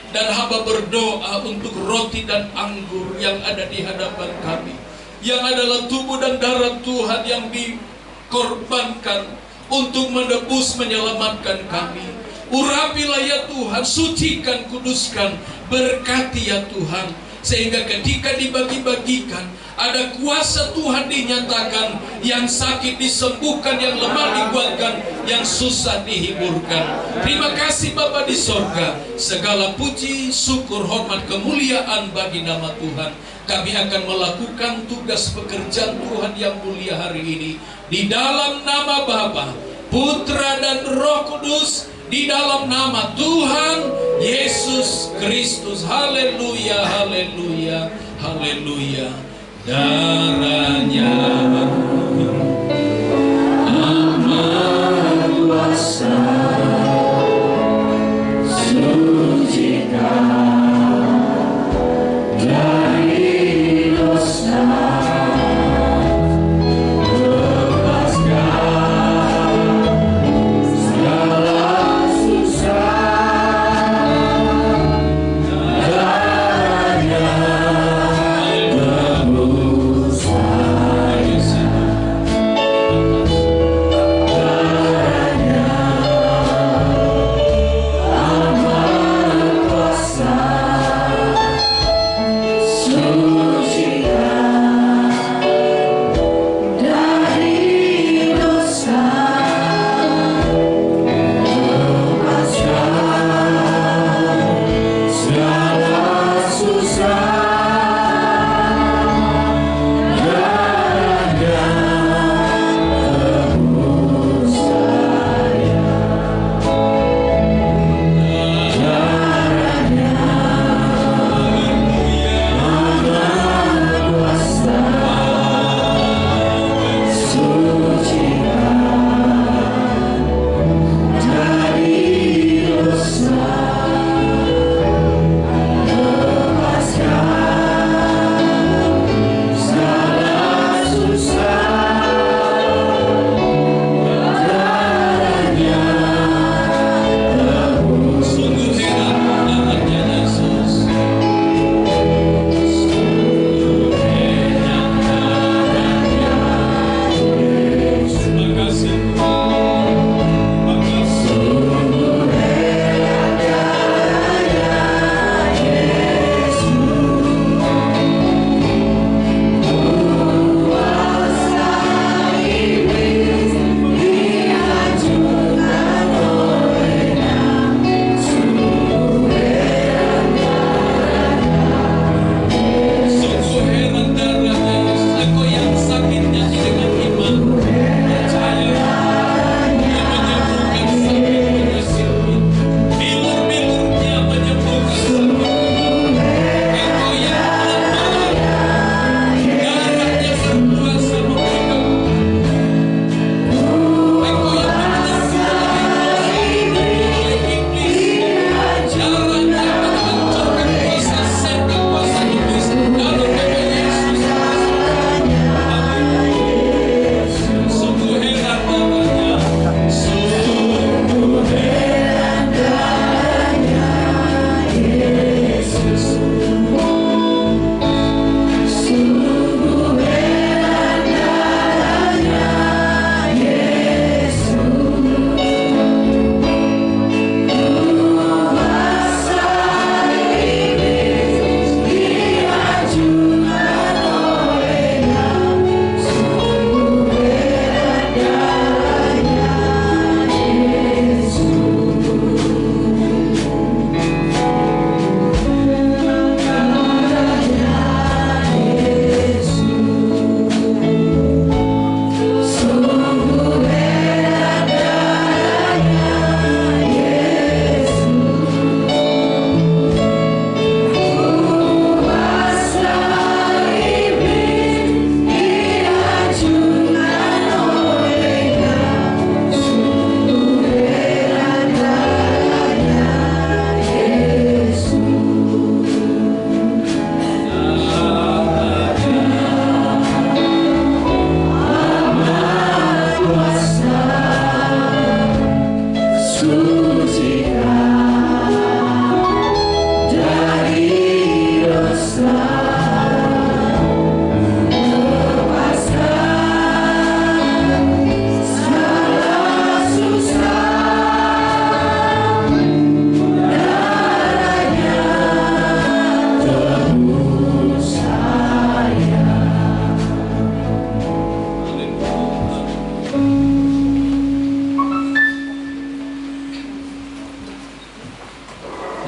Dan hamba berdoa untuk roti dan anggur yang ada di hadapan kami, yang adalah tubuh dan darah Tuhan yang dikorbankan untuk menebus, menyelamatkan kami. Urapilah ya Tuhan, sucikan, kuduskan, berkati ya Tuhan, sehingga ketika dibagi-bagikan, ada kuasa Tuhan dinyatakan, yang sakit disembuhkan, yang lemah dikuatkan, yang susah dihiburkan. Terima kasih Bapa di sorga. Segala puji, syukur, hormat, kemuliaan bagi nama Tuhan. Kami akan melakukan tugas pekerjaan Tuhan yang mulia hari ini, di dalam nama Bapa, Putra dan Roh Kudus, di dalam nama Tuhan Yesus Kristus. Haleluya, haleluya, haleluya. Darahnya amat kuasa, sucikan dari dosa, lepaskan segala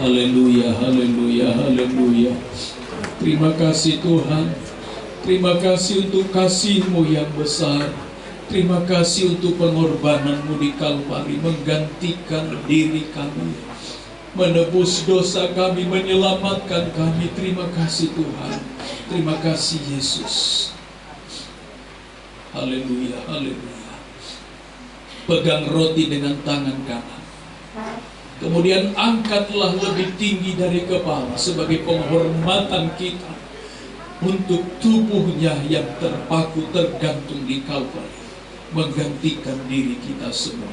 Haleluya, haleluya, haleluya. Terima kasih Tuhan. Terima kasih untuk kasih-Mu yang besar. Terima kasih untuk pengorbanan-Mu di Kalvari, menggantikan diri kami, menebus dosa kami, menyelamatkan kami. Terima kasih Tuhan. Terima kasih Yesus. Haleluya, haleluya. Pegang roti dengan tangan kanan. Kemudian angkatlah lebih tinggi dari kepala sebagai penghormatan kita untuk tubuhnya yang terpaku tergantung di Kalvari, menggantikan diri kita semua.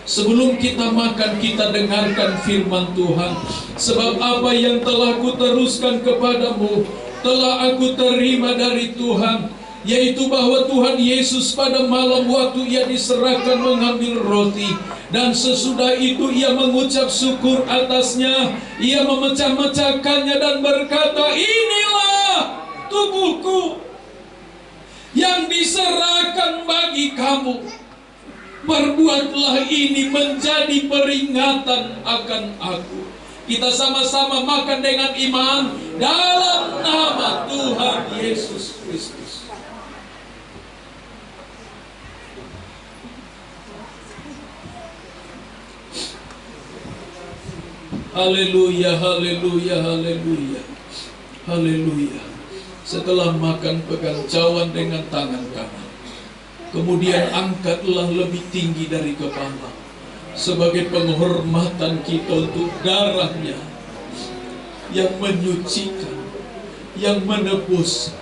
Sebelum kita makan, kita dengarkan firman Tuhan. Sebab apa yang telah kuteruskan kepadamu telah aku terima dari Tuhan, yaitu bahwa Tuhan Yesus pada malam waktu Ia diserahkan mengambil roti, dan sesudah itu Ia mengucap syukur atasnya. Ia memecah-mecahkannya dan berkata, "Inilah tubuhku yang diserahkan bagi kamu. Perbuatlah ini menjadi peringatan akan aku." Kita sama-sama makan dengan iman dalam nama Tuhan Yesus Kristus. Haleluya, haleluya, haleluya, haleluya. Setelah makan, pegang cawan dengan tangan kanan. Kemudian angkatlah lebih tinggi dari kepala sebagai penghormatan kita untuk darahnya yang menyucikan, yang menebus,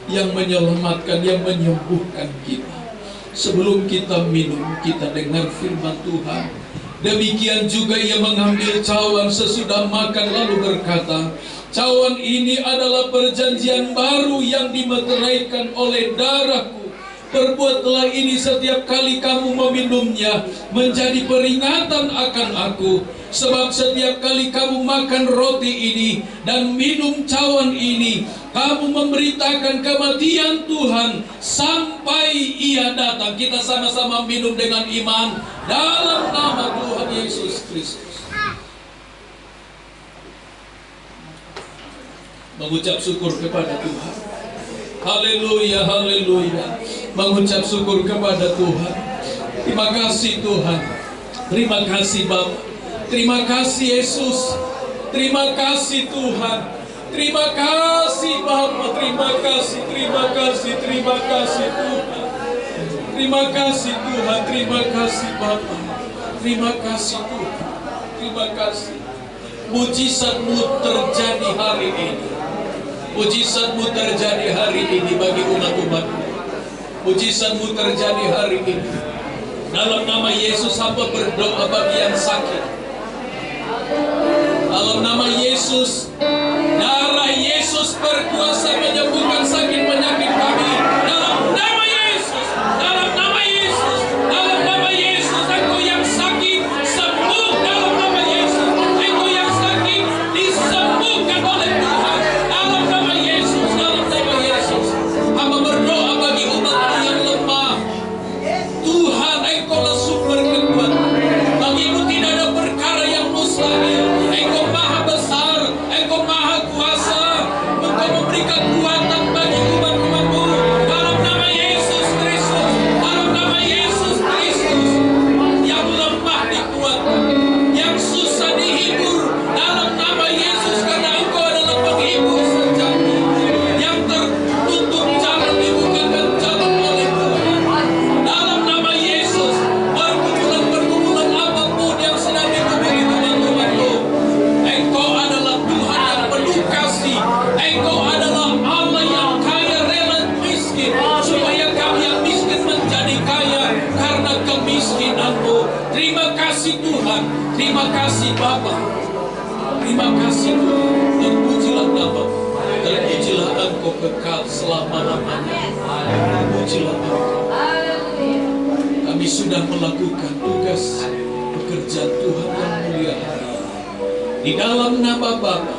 yang menyelamatkan, yang menyembuhkan kita. Sebelum kita minum, kita dengar firman Tuhan. Demikian juga Ia mengambil cawan sesudah makan lalu berkata, "Cawan ini adalah perjanjian baru yang dimeteraikan oleh darahku. Perbuatlah ini setiap kali kamu meminumnya menjadi peringatan akan aku. Sebab setiap kali kamu makan roti ini dan minum cawan ini, kamu memberitakan kematian Tuhan sampai Ia datang." Kita sama-sama minum dengan iman dalam nama Tuhan Yesus Kristus. Mengucap syukur kepada Tuhan. Haleluya, haleluya. Mengucap syukur kepada Tuhan. Terima kasih Tuhan. Terima kasih Bapa. Terima kasih Yesus. Terima kasih Tuhan. Terima kasih Bapa. Terima kasih, terima kasih, terima kasih Tuhan. Terima kasih Tuhan. Terima kasih Bapa. Terima kasih Tuhan. Terima kasih. Mujizat-Mu terjadi hari ini. Mujizat-Mu terjadi hari ini bagi umat-umat-Mu. Mujizat-Mu terjadi hari ini. Dalam nama Yesus hamba berdoa bagi yang sakit. Dalam nama Yesus, darah Yesus berkuasa menyembuhkan sakit penyakit kami. Dalam nama Yesus, dalam nama Yesus, dalam nama Yesus, engkau yang sakit sembuh dalam nama Yesus. Engkau yang sakit disembuhkan oleh Tuhan. Dalam nama Yesus, dalam nama Yesus. Hamba berdoa bagi umat-Mu yang lemah. Tuhan, Engkaulah sumber kekuatan. Bagimu tidak ada perkara yang mustahil. Engkau maha besar, Engkau maha kuasa. Engkau memberikan kuatan bagi umat-umat-Mu. Dalam nama Yesus Kristus, dalam nama Yesus Kristus. Yang lemah dikuatkan, yang susah dihibur. Dalam nama Yesus, karena Engkau adalah penghibur sejati. Yang tertutup jalan dibukakan jalan oleh Tuhan. Dalam nama Yesus, pergumulan-pergumulan apapun yang sedang dihubungi teman-temanku, Engkau adalah Tuhan yang penuh kasih. Engkau adalah Allah yang kaya rela miskin, supaya kami yang miskin menjadi kaya karena kemiskinan-Mu. Terima kasih Tuhan. Terima kasih Bapa. Terima kasih Tuhan. Terpujilah nama-Mu. Terpujilah Engkau kekal selama-lamanya. Terpujilah Engkau. Kami sudah melakukan tugas pekerjaan Tuhan yang mulia hari ini. Di dalam nama Bapa,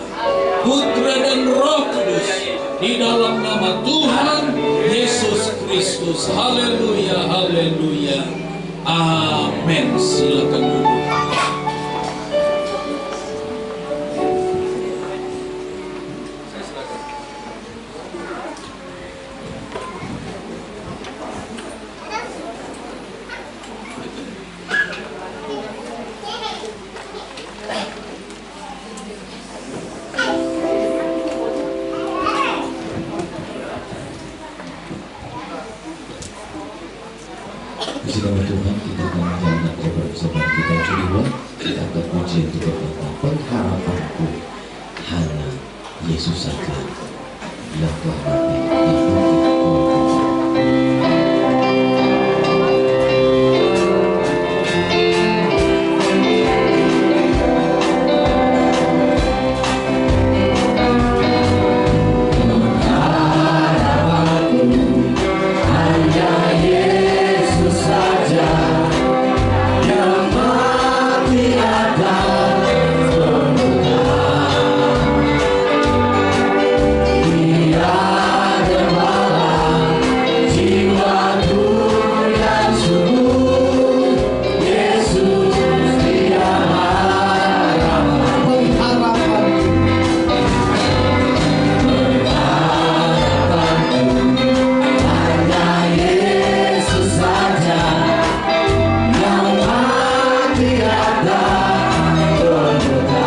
Putra dan Roh Kudus. Di dalam nama Tuhan Yesus Kristus. Haleluya, haleluya. Amin. Silakan duduk. puji untuk berkata, pengharapanku hanya Yesus saja yang telah mati di bukit Golgota.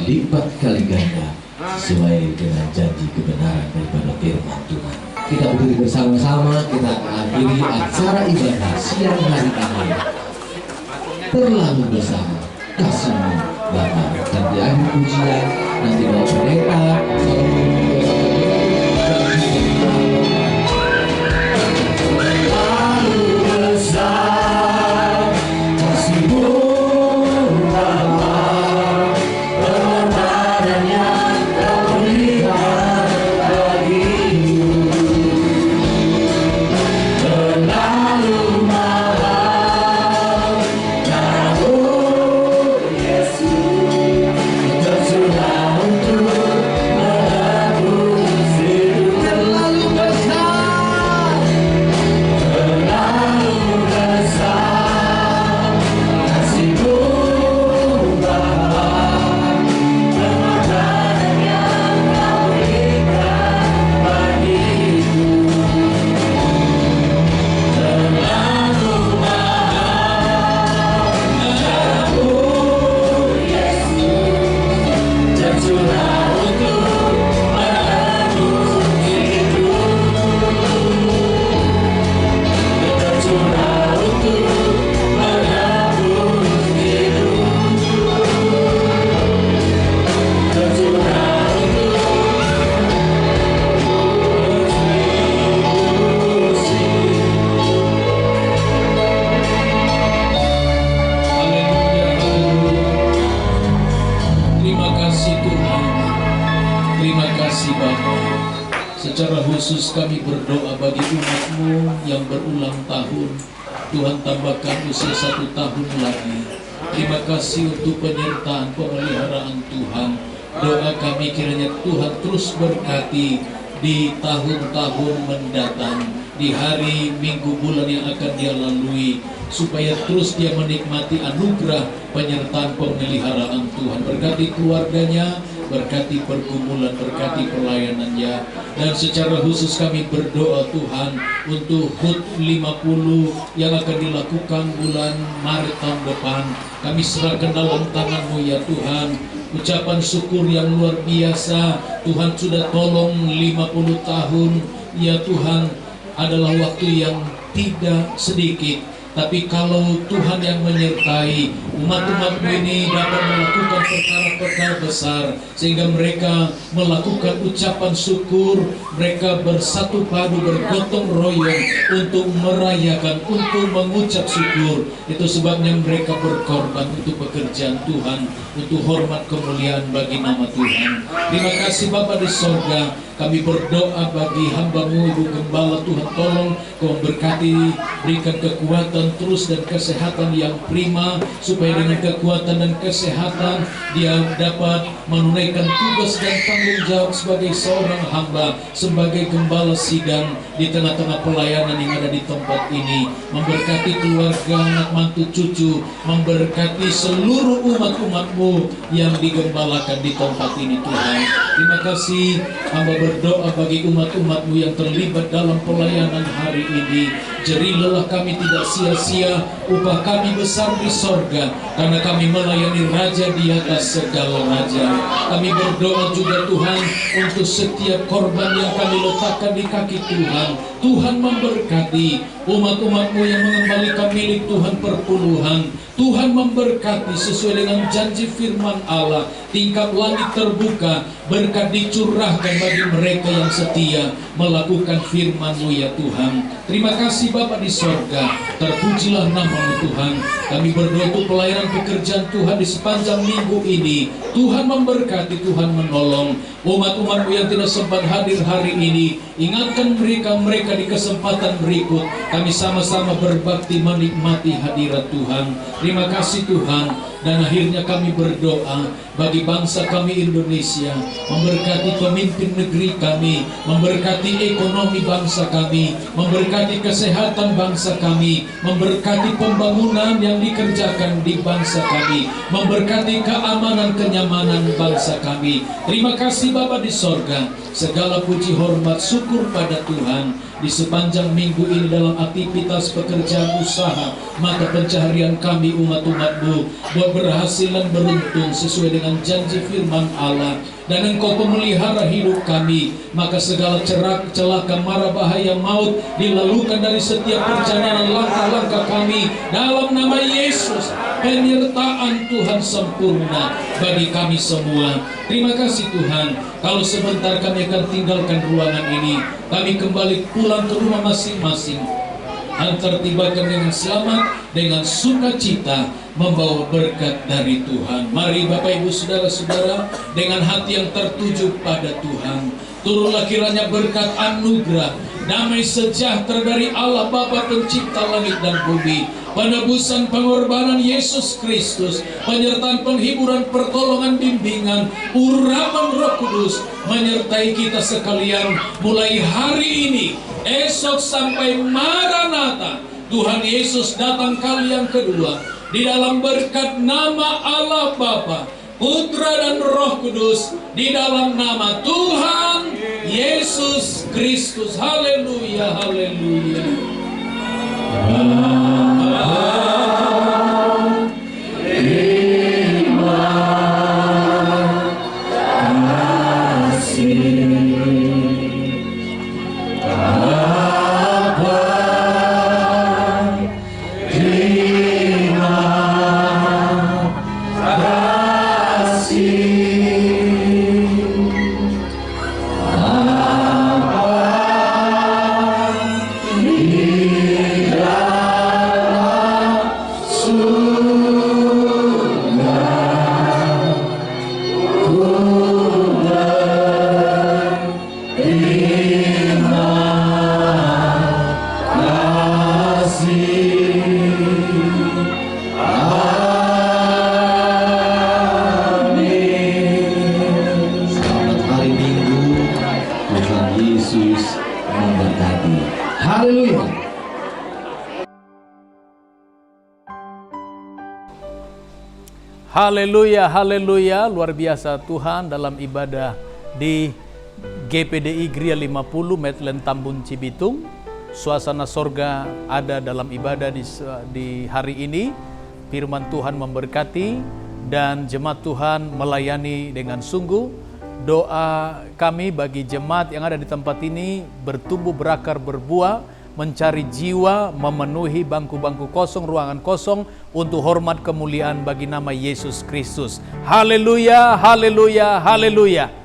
berlipat kali ganda sesuai dengan janji kebenaran daripada firman Tuhan. Kita berdiri bersama-sama, kita akhiri acara ibadah siang hari ini. Terlalu besar kasih-Mu Bapa, dan di akhir pujian nanti Bapak Pendeta Secara khusus kami berdoa bagi umat-Mu yang berulang tahun, Tuhan tambahkan usia 1 tahun lagi. Terima kasih untuk penyertaan pemeliharaan Tuhan. Doa kami kiranya Tuhan terus berkati di tahun-tahun mendatang, di hari, minggu, bulan yang akan dia lalui, supaya terus dia menikmati anugerah penyertaan pemeliharaan Tuhan. Berkati keluarganya, berkati pergumulan, berkati pelayanannya. Dan secara khusus kami berdoa Tuhan untuk HUT 50 yang akan dilakukan bulan Maret tahun depan. Kami serahkan dalam tangan-Mu ya Tuhan. Ucapan syukur yang luar biasa, Tuhan sudah tolong 50 tahun ya Tuhan, adalah waktu yang tidak sedikit. Tapi kalau Tuhan yang menyertai umat-umat ini dapat melakukan perkara-perkara besar, sehingga mereka melakukan ucapan syukur, mereka bersatu padu, bergotong royong untuk merayakan, untuk mengucap syukur. Itu sebabnya mereka berkorban untuk pekerjaan Tuhan, untuk hormat kemuliaan bagi nama Tuhan. Terima kasih Bapa di sorga. Kami berdoa bagi hamba-Mu Ibu Gembala, Tuhan tolong Kau berkati, berikan kekuatan terus dan kesehatan yang prima, supaya dengan kekuatan dan kesehatan dia dapat menunaikan tugas dan tanggung jawab sebagai seorang hamba, sebagai gembala sidang di tengah-tengah pelayanan yang ada di tempat ini. Memberkati keluarga, anak mantu cucu, memberkati seluruh umat-umat-Mu yang digembalakan di tempat ini Tuhan. Terima kasih, hamba berdoa bagi umat-umat-Mu yang terlibat dalam pelayanan hari ini. Jerilah kami tidak sia-sia, upah kami besar di sorga, karena kami melayani Raja di atas segala raja. Kami berdoa juga Tuhan untuk setiap korban yang kami letakkan di kaki Tuhan. Tuhan memberkati umat-umat-Mu yang mengembalikan milik Tuhan perpuluhan. Tuhan memberkati sesuai dengan janji firman Allah. Tingkap langit terbuka, berkat dicurahkan bagi mereka yang setia melakukan firman-Mu ya Tuhan. Terima kasih Bapa di sorga, terpujilah nama-Mu Tuhan. Kami berdoa untuk pelayanan pekerjaan Tuhan di sepanjang minggu ini. Tuhan memberkati, Tuhan menolong umat-umat-Mu yang tidak sempat hadir hari ini. Ingatkan mereka di kesempatan berikut. Kami sama-sama berbakti menikmati hadirat Tuhan. Terima kasih Tuhan. Dan akhirnya kami berdoa bagi bangsa kami Indonesia, memberkati pemimpin negeri kami, memberkati ekonomi bangsa kami, memberkati kesehatan bangsa kami, memberkati pembangunan yang dikerjakan di bangsa kami, memberkati keamanan kenyamanan bangsa kami. Terima kasih Bapa di sorga. Segala puji hormat syukur pada Tuhan di sepanjang minggu ini dalam aktivitas pekerjaan usaha, mata pencaharian kami umat-umat-Mu buat berhasil dan beruntung sesuai dengan janji firman Allah. Dan Engkau pemelihara hidup kami, maka segala celaka, mara bahaya, maut dilalukan dari setiap perjalanan langkah-langkah kami dalam nama Yesus. Penyertaan Tuhan sempurna bagi kami semua. Terima kasih Tuhan. Kalau sebentar kami akan tinggalkan ruangan ini, kami kembali pulang ke rumah masing-masing, antar tibakan dengan selamat, dengan sukacita, membawa berkat dari Tuhan. Mari Bapak Ibu Saudara-saudara, dengan hati yang tertuju pada Tuhan, turunlah kiranya berkat anugerah, damai sejahtera dari Allah Bapa pencipta langit dan bumi, penebusan pengorbanan Yesus Kristus, penyertaan penghiburan, pertolongan, bimbingan, urapan Roh Kudus menyertai kita sekalian mulai hari ini, esok sampai Maranatha. Tuhan Yesus datang kali yang kedua, di dalam berkat nama Allah Bapa, Putra dan Roh Kudus, di dalam nama Tuhan Yesus Kristus. Haleluya, haleluya. Terima kasih. Haleluya, haleluya, luar biasa Tuhan dalam ibadah di GPDI Gria 50 Medland Tambun Cibitung. Suasana sorga ada dalam ibadah di hari ini. Firman Tuhan memberkati dan jemaat Tuhan melayani dengan sungguh. Doa kami bagi jemaat yang ada di tempat ini bertumbuh, berakar, berbuah, mencari jiwa, memenuhi bangku-bangku kosong, ruangan kosong untuk hormat kemuliaan bagi nama Yesus Kristus. Haleluya, haleluya, haleluya.